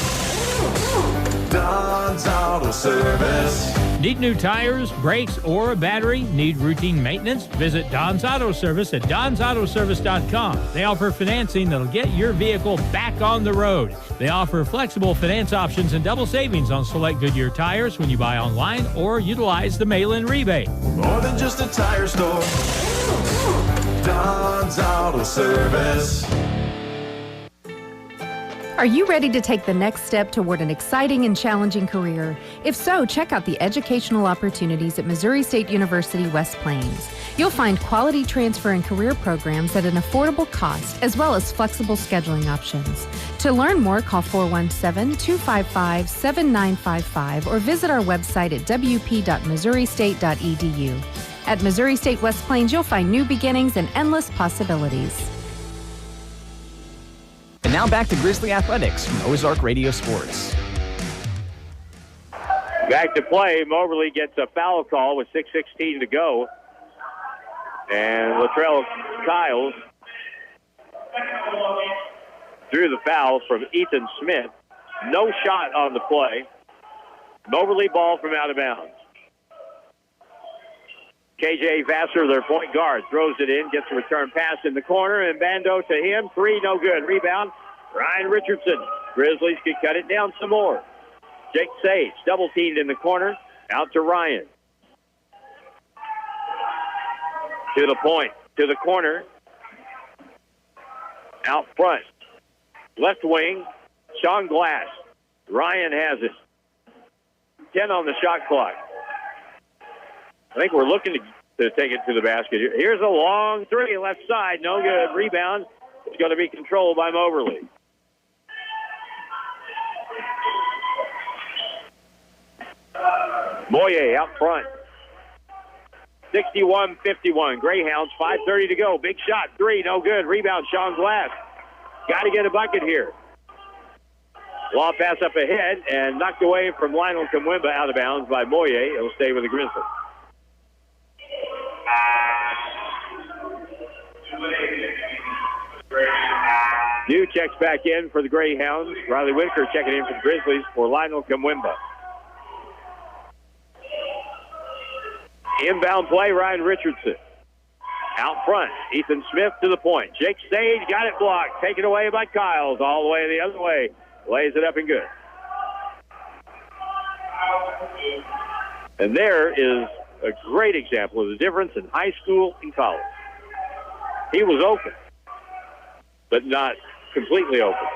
Don's Auto Service. Need new tires, brakes, or a battery? Need routine maintenance? Visit Don's Auto Service at donsautoservice.com. They offer financing that'll get your vehicle back on the road. They offer flexible finance options and double savings on select Goodyear tires when you buy online or utilize the mail-in rebate. More than just a tire store. Don's Auto Service. Are you ready to take the next step toward an exciting and challenging career? If so, check out the educational opportunities at Missouri State University West Plains. You'll find quality transfer and career programs at an affordable cost, as well as flexible scheduling options. To learn more, call 417-255-7955 or visit our website at wp.missouristate.edu. At Missouri State West Plains, you'll find new beginnings and endless possibilities. And now back to Grizzly Athletics from Ozark Radio Sports. Back to play. Moberly gets a foul call with 6:16 to go. And Latrell Kiles drew the foul from Ethan Smith. No shot on the play. Moberly ball from out of bounds. KJ Vassar, their point guard, throws it in, gets a return pass in the corner, and Bando to him. 3, no good. Rebound, Ryan Richardson. Grizzlies can cut it down some more. Jake Sage, double-teamed in the corner, out to Ryan. To the point, to the corner, out front. Left wing, Sean Glass. Ryan has it. 10 on the shot clock. I think we're looking to take it to the basket. Here's a long 3, left side, no good. Rebound is going to be controlled by Moberly. Moye out front. 61-51. Greyhounds, 5:30 to go. Big shot, 3, no good. Rebound, Sean Glass. Got to get a bucket here. Long pass up ahead and knocked away from Lionel Kamwemba out of bounds by Moye. It'll stay with the Grizzlies. New checks back in for the Greyhounds. Riley Whitaker checking in for the Grizzlies for Lionel Kamwemba. Inbound play, Ryan Richardson. Out front, Ethan Smith to the point. Jake Sage got it blocked. Taken away by Kiles. All the way the other way. Lays it up and good. And there is a great example of the difference in high school and college. He was open, but not completely open.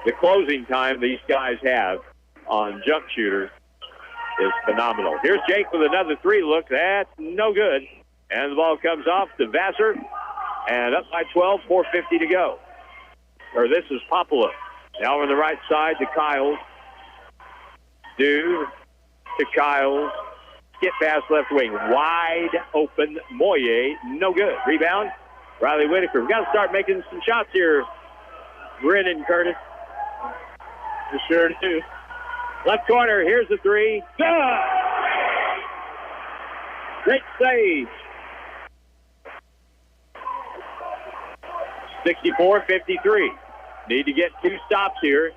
The closing time these guys have on jump shooters is phenomenal. Here's Jake with another 3 look. That's no good. And the ball comes off to Vassar. And up by 12, 4:50 to go. Or this is Popolo. Now on the right side to Kiles. Due to Kiles. Skip pass left wing. Wide open Moye. No good. Rebound. Riley Whitaker. We've got to start making some shots here. Brennan Curtis. We sure do. Left corner. Here's the 3. Good! Great save. 64-53. Need to get 2 stops here.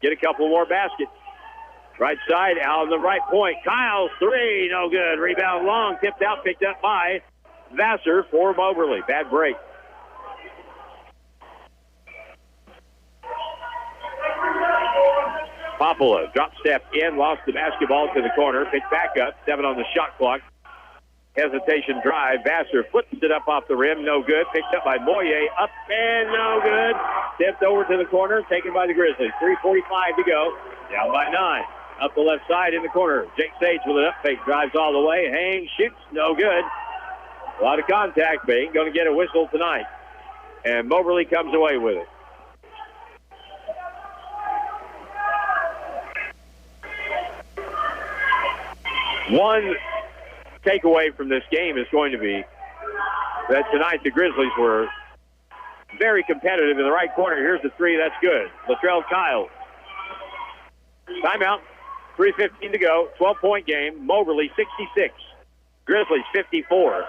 Get a couple more baskets. Right side, out on the right point. Kyle, 3, no good. Rebound long, tipped out, picked up by Vassar for Moberly. Bad break. Popolo, drop step in, lost the basketball to the corner, picked back up, 7 on the shot clock. hesitation drive. Vassar flips it up off the rim. No good. Picked up by Moye. Up and no good. Tipped over to the corner. Taken by the Grizzlies. 3:45 to go. Down by 9. Up the left side in the corner. Jake Sage with an up fake. Drives all the way. Hangs. Shoots. No good. A lot of contact, but ain't going to get a whistle tonight. And Moberly comes away with it. One takeaway from this game is going to be that tonight the Grizzlies were very competitive in the right corner. Here's the three. That's good. Latrell Kyle. Timeout. 3:15 to go. 12-point game. Moberly 66. Grizzlies 54.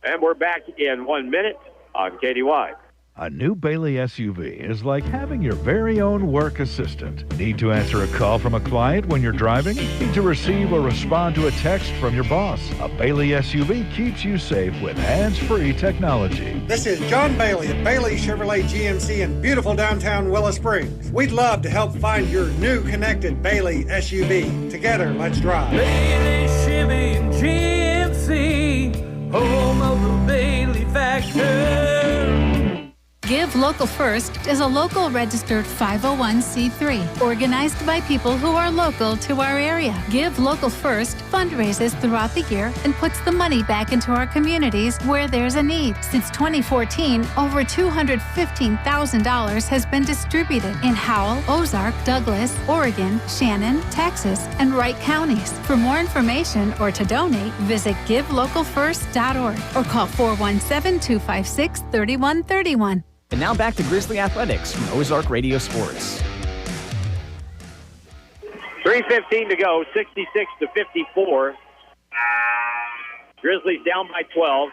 And we're back in 1 minute on KDY. A new Bailey SUV is like having your very own work assistant. Need to answer a call from a client when you're driving? Need to receive or respond to a text from your boss? A Bailey SUV keeps you safe with hands-free technology. This is John Bailey at Bailey Chevrolet GMC in beautiful downtown Willow Springs. We'd love to help find your new connected Bailey SUV. Together, let's drive. Bailey Chevy and GMC, home of the Bailey factor. Give Local First is a local registered 501c3 organized by people who are local to our area. Give Local First fundraises throughout the year and puts the money back into our communities where there's a need. Since 2014, over $215,000 has been distributed in Howell, Ozark, Douglas, Oregon, Shannon, Texas, and Wright counties. For more information or to donate, visit givelocalfirst.org or call 417-256-3131. And now back to Grizzly Athletics from Ozark Radio Sports. 3:15 to go, 66-54. Grizzlies down by 12.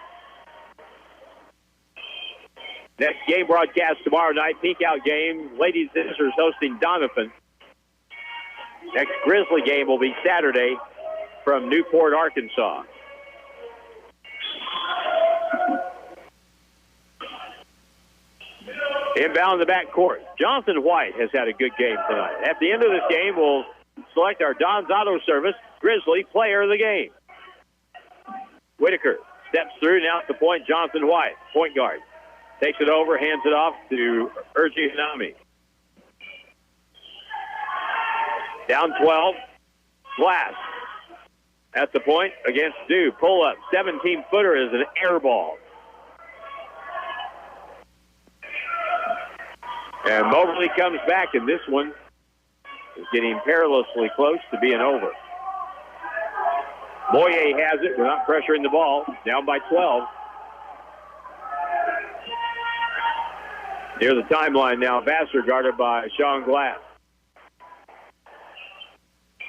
Next game broadcast tomorrow night, peek out game. Ladies Visitors hosting Donovan. Next Grizzly game will be Saturday from Newport, Arkansas. Inbound in the backcourt. Jonathan White has had a good game tonight. At the end of this game, we'll select our Don's Auto Service Grizzly Player of the Game. Whitaker steps through, now at the point, Jonathan White, point guard. Takes it over, hands it off to Urji Hanami. Down 12, Glass. At the point against Dew. Pull up, 17-footer is an air ball. And Moberly comes back, and this one is getting perilously close to being over. Moye has it. We're not pressuring the ball. Down by 12. Near the timeline now, Vassar guarded by Sean Glass.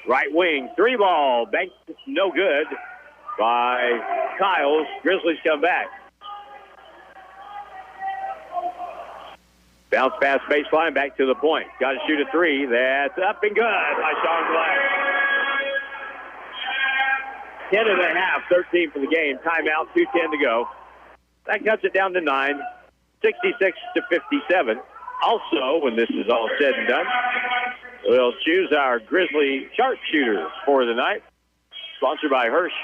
Right wing, three ball. Banked no good by Kyles. Grizzlies come back. Bounce pass baseline, back to the point. Got to shoot a three. That's up and good by Sean Glass. 10.5, 13 for the game. Timeout, 2:10 to go. That cuts it down to 9, 66-57. Also, when this is all said and done, we'll choose our Grizzly sharpshooters for the night. Sponsored by Hirsch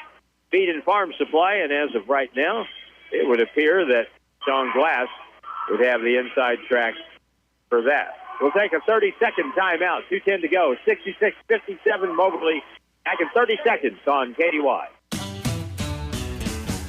Feed and Farm Supply. And as of right now, it would appear that Sean Glass would have the inside track for that. We'll take a 30-second timeout. 2:10 to go. 66-57 Moberly. Back in 30 seconds on KDY.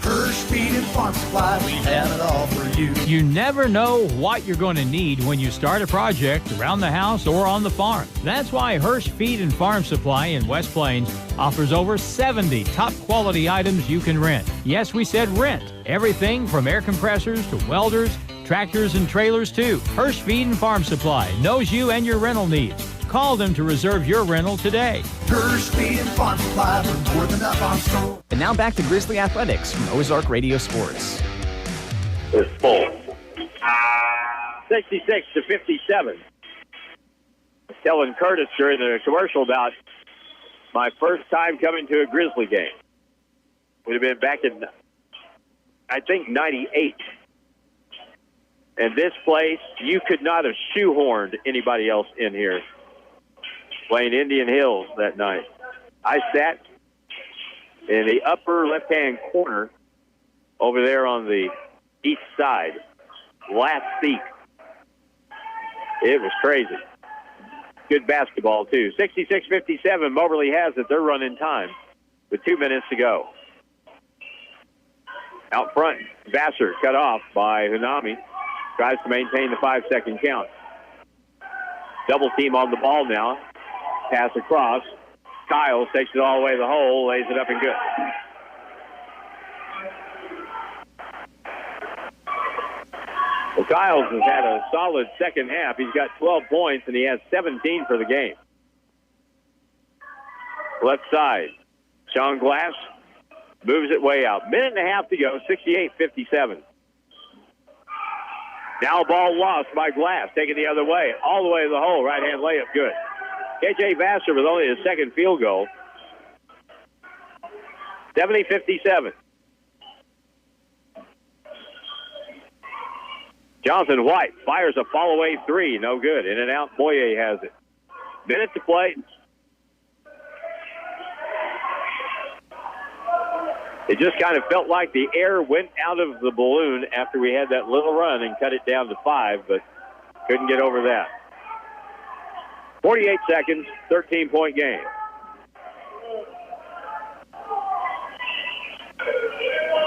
Hirsch Feed and Farm Supply, we have it all for you. You never know what you're going to need when you start a project around the house or on the farm. That's why Hirsch Feed and Farm Supply in West Plains offers over 70 top-quality items you can rent. Yes, we said rent. Everything from air compressors to welders, tractors and trailers too. Hirsch Feed and Farm Supply knows you and your rental needs. Call them to reserve your rental today. Hirsch Feed and Farm Supply, we're more than up on store. And now back to Grizzly Athletics from Ozark Radio Sports. It's full. 66-57. Telling Curtis during the commercial about my first time coming to a Grizzly game. Would have been back in, I think, 98. And this place, you could not have shoehorned anybody else in here. Playing Indian Hills that night. I sat in the upper left-hand corner over there on the east side. Last seat. It was crazy. Good basketball, too. 66-57, Moberly has it. They're running time with 2 minutes to go. Out front, Vassar cut off by Hanami. Tries to maintain the 5-second count. Double team on the ball now. Pass across. Kyle takes it all the way to the hole, lays it up and good. Well, Kyles has had a solid second half. He's got 12 points, and he has 17 for the game. Left side, Sean Glass moves it way out. Minute and a half to go, 68-57. Now ball lost by Glass, taking the other way, all the way to the hole. Right-hand layup, good. KJ Vassar with only his second field goal. 70-57. Jonathan White fires a fall-away three. No good. In and out. Boyer has it. Minute to play. It just kind of felt like the air went out of the balloon after we had that little run and cut it down to 5, but couldn't get over that. 48 seconds, 13-point game.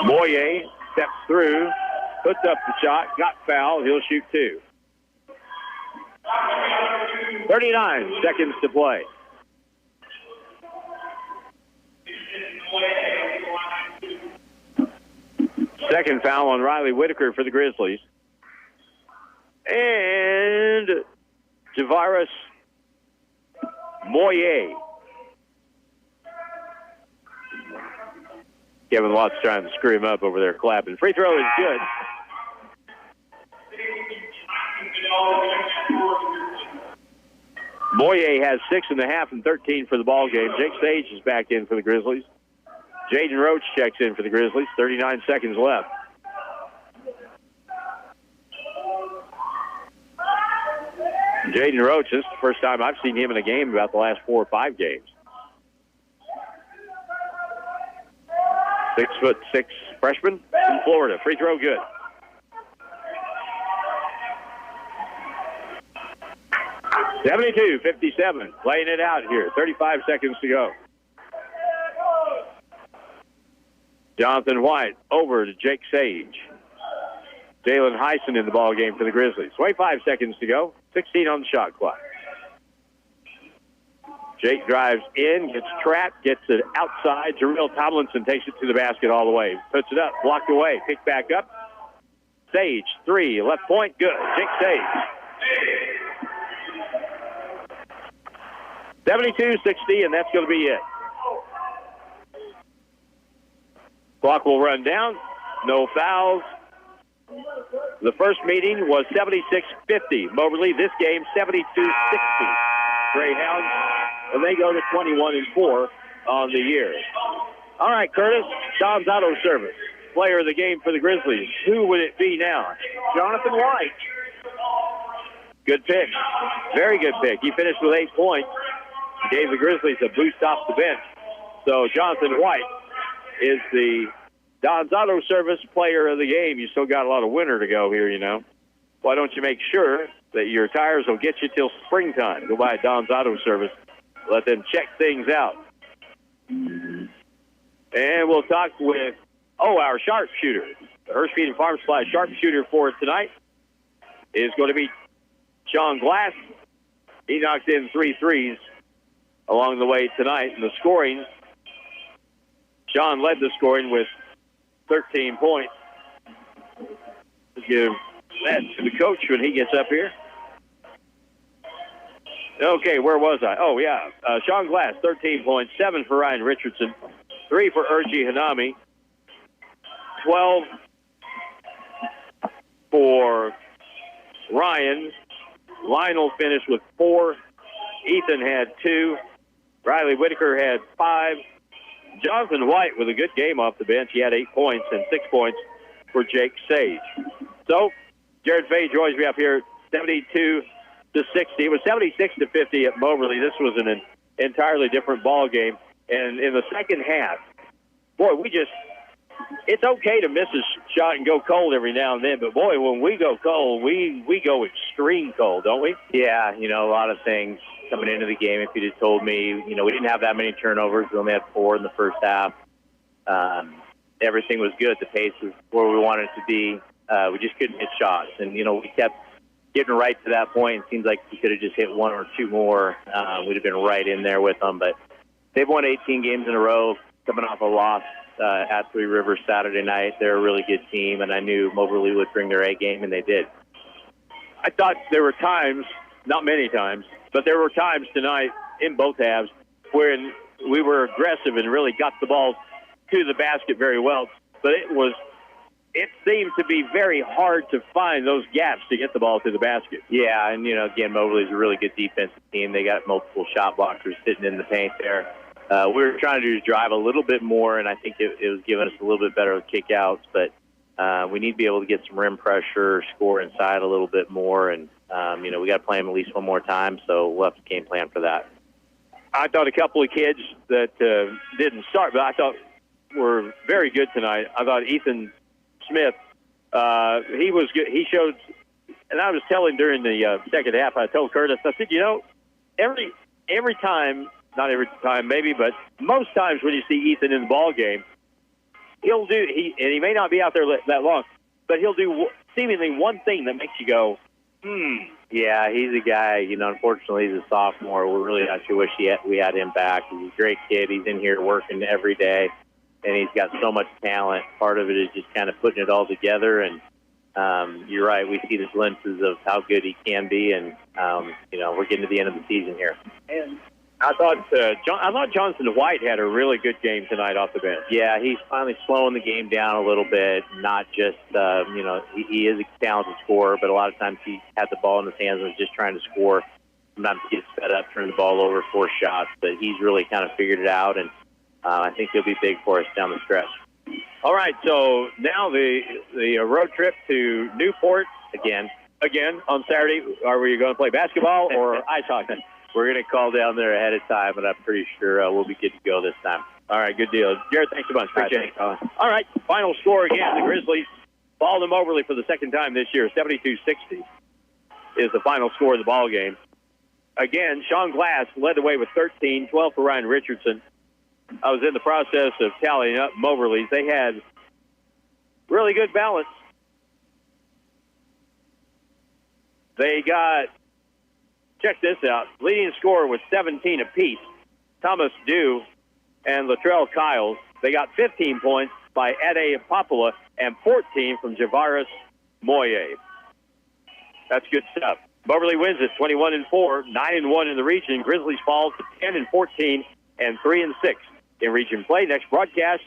Boyer steps through. Puts up the shot, got fouled. He'll shoot 2. 39 seconds to play. Second foul on Riley Whitaker for the Grizzlies. And Javaris Moyer. Kevin Watts trying to screw him up over there, clapping. Free throw is good. Moyer has 6.5 and 13 for the ball game. Jake Sage is back in for the Grizzlies. Jaden Roach checks in for the Grizzlies. 39 seconds left. Jaden Roach, this is the first time I've seen him in a game about the last 4 or 5 games. 6'6" freshman from Florida. Free throw good. (72-57). Playing it out here. 35 seconds to go. Jonathan White over to Jake Sage. Jalen Heisen in the ball game for the Grizzlies. 25 seconds to go. 16 on the shot clock. Jake drives in, gets trapped, gets it outside. Jarrell Tomlinson takes it to the basket all the way. Puts it up, blocked away, picked back up. Sage, 3, left point, good. Jake Sage. 72-60, and that's going to be it. Clock will run down. No fouls. The first meeting was 76-50. Moberly, this game, 72-60. Greyhounds, and they go to 21-4 on the year. All right, Curtis, Don's Auto Service, player of the game for the Grizzlies. Who would it be now? Jonathan White. Good pick. Very good pick. He finished with 8 points. Gave the Grizzlies a boost off the bench. So Jonathan White is the Don's Auto Service player of the game. You still got a lot of winter to go here, you know. Why don't you make sure that your tires will get you till springtime? Go by Don's Auto Service. Let them check things out. And we'll talk with, our sharpshooter. The Hirschfeed and Farm Supply sharpshooter for tonight is going to be Sean Glass. He knocked in 3 threes along the way tonight. And the scoring, Sean led the scoring with 13 points. Let's give that to the coach when he gets up here. Okay, where was I? Oh, yeah. Sean Glass, 13 points, 7 for Ryan Richardson, 3 for Urgi Hanami, 12 for Ryan. Lionel finished with 4. Ethan had 2. Riley Whitaker had 5. Jonathan White with a good game off the bench. He had 8 points and 6 points for Jake Sage. So, Jared Fay joins me up here, 72-60. It was 76-50 at Moberly. This was an entirely different ball game. And in the second half, boy, it's okay to miss a shot and go cold every now and then, but boy, when we go cold, we go extreme cold, don't we? Yeah, a lot of things coming into the game. If you'd have told me, we didn't have that many turnovers. We only had 4 in the first half. Everything was good. The pace was where we wanted it to be. We just couldn't hit shots. And, we kept getting right to that point. It seems like we could have just hit 1 or 2 more. We'd have been right in there with them. But they've won 18 games in a row, coming off a loss at Three Rivers Saturday night. They're a really good team, and I knew Moberly would bring their A game, and they did. I thought there were times, not many times, but there were times tonight in both halves when we were aggressive and really got the ball to the basket very well. But it seemed to be very hard to find those gaps to get the ball to the basket. Yeah, and, again, Moberly's a really good defensive team. They got multiple shot blockers sitting in the paint there. We were trying to just drive a little bit more, and I think it was giving us a little bit better kick-outs. But we need to be able to get some rim pressure, score inside a little bit more. And, we got to play them at least one more time, so we'll have to game plan for that. I thought a couple of kids that didn't start, but I thought were very good tonight. I thought Ethan Smith, he was good. He showed, and I was telling during the second half, I told Curtis, I said, every time, not every time maybe, but most times when you see Ethan in the ball game, he may not be out there that long, but he'll do seemingly one thing that makes you go, Yeah, he's a guy, unfortunately he's a sophomore. We really actually wish we had him back. He's a great kid. He's in here working every day, and he's got so much talent. Part of it is just kind of putting it all together, and you're right, we see the glimpses of how good he can be, and, we're getting to the end of the season here. And I thought Johnson White had a really good game tonight off the bench. Yeah, he's finally slowing the game down a little bit. Not just, he is a talented scorer, but a lot of times he had the ball in his hands and was just trying to score. Sometimes he gets fed up, turn the ball over, 4 shots, but he's really kind of figured it out, and I think he'll be big for us down the stretch. All right, so now the road trip to Newport again on Saturday. Are we going to play basketball or ice hockey? We're going to call down there ahead of time, but I'm pretty sure we'll be good to go this time. All right, good deal. Jared, thanks a bunch. Appreciate it. All right, final score again. The Grizzlies fall to Moberly for the second time this year. 72-60 is the final score of the ball game. Again, Sean Glass led the way with 13, 12 for Ryan Richardson. I was in the process of tallying up Moberly's. They had really good balance. They got, check this out, leading scorer with 17 apiece, Thomas Dew and Latrell Kiles. They got 15 points by Ade Popula and 14 from Javaris Moye. That's good stuff. Moberly wins at 21-4, 9-1 in the region. Grizzlies falls to 10-14 and 3-6 in region play. Next broadcast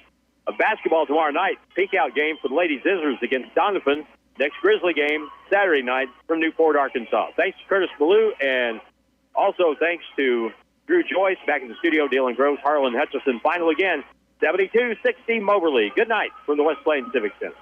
of basketball tomorrow night. Peek-out game for the Lady Scissors against Donovan. Next Grizzly game Saturday night from Newport, Arkansas. Thanks to Curtis Ballou, and also thanks to Drew Joyce back in the studio, Dylan Groves, Harlan Hutchison. Final again, 72-60 Moberly. Good night from the West Plains Civic Center.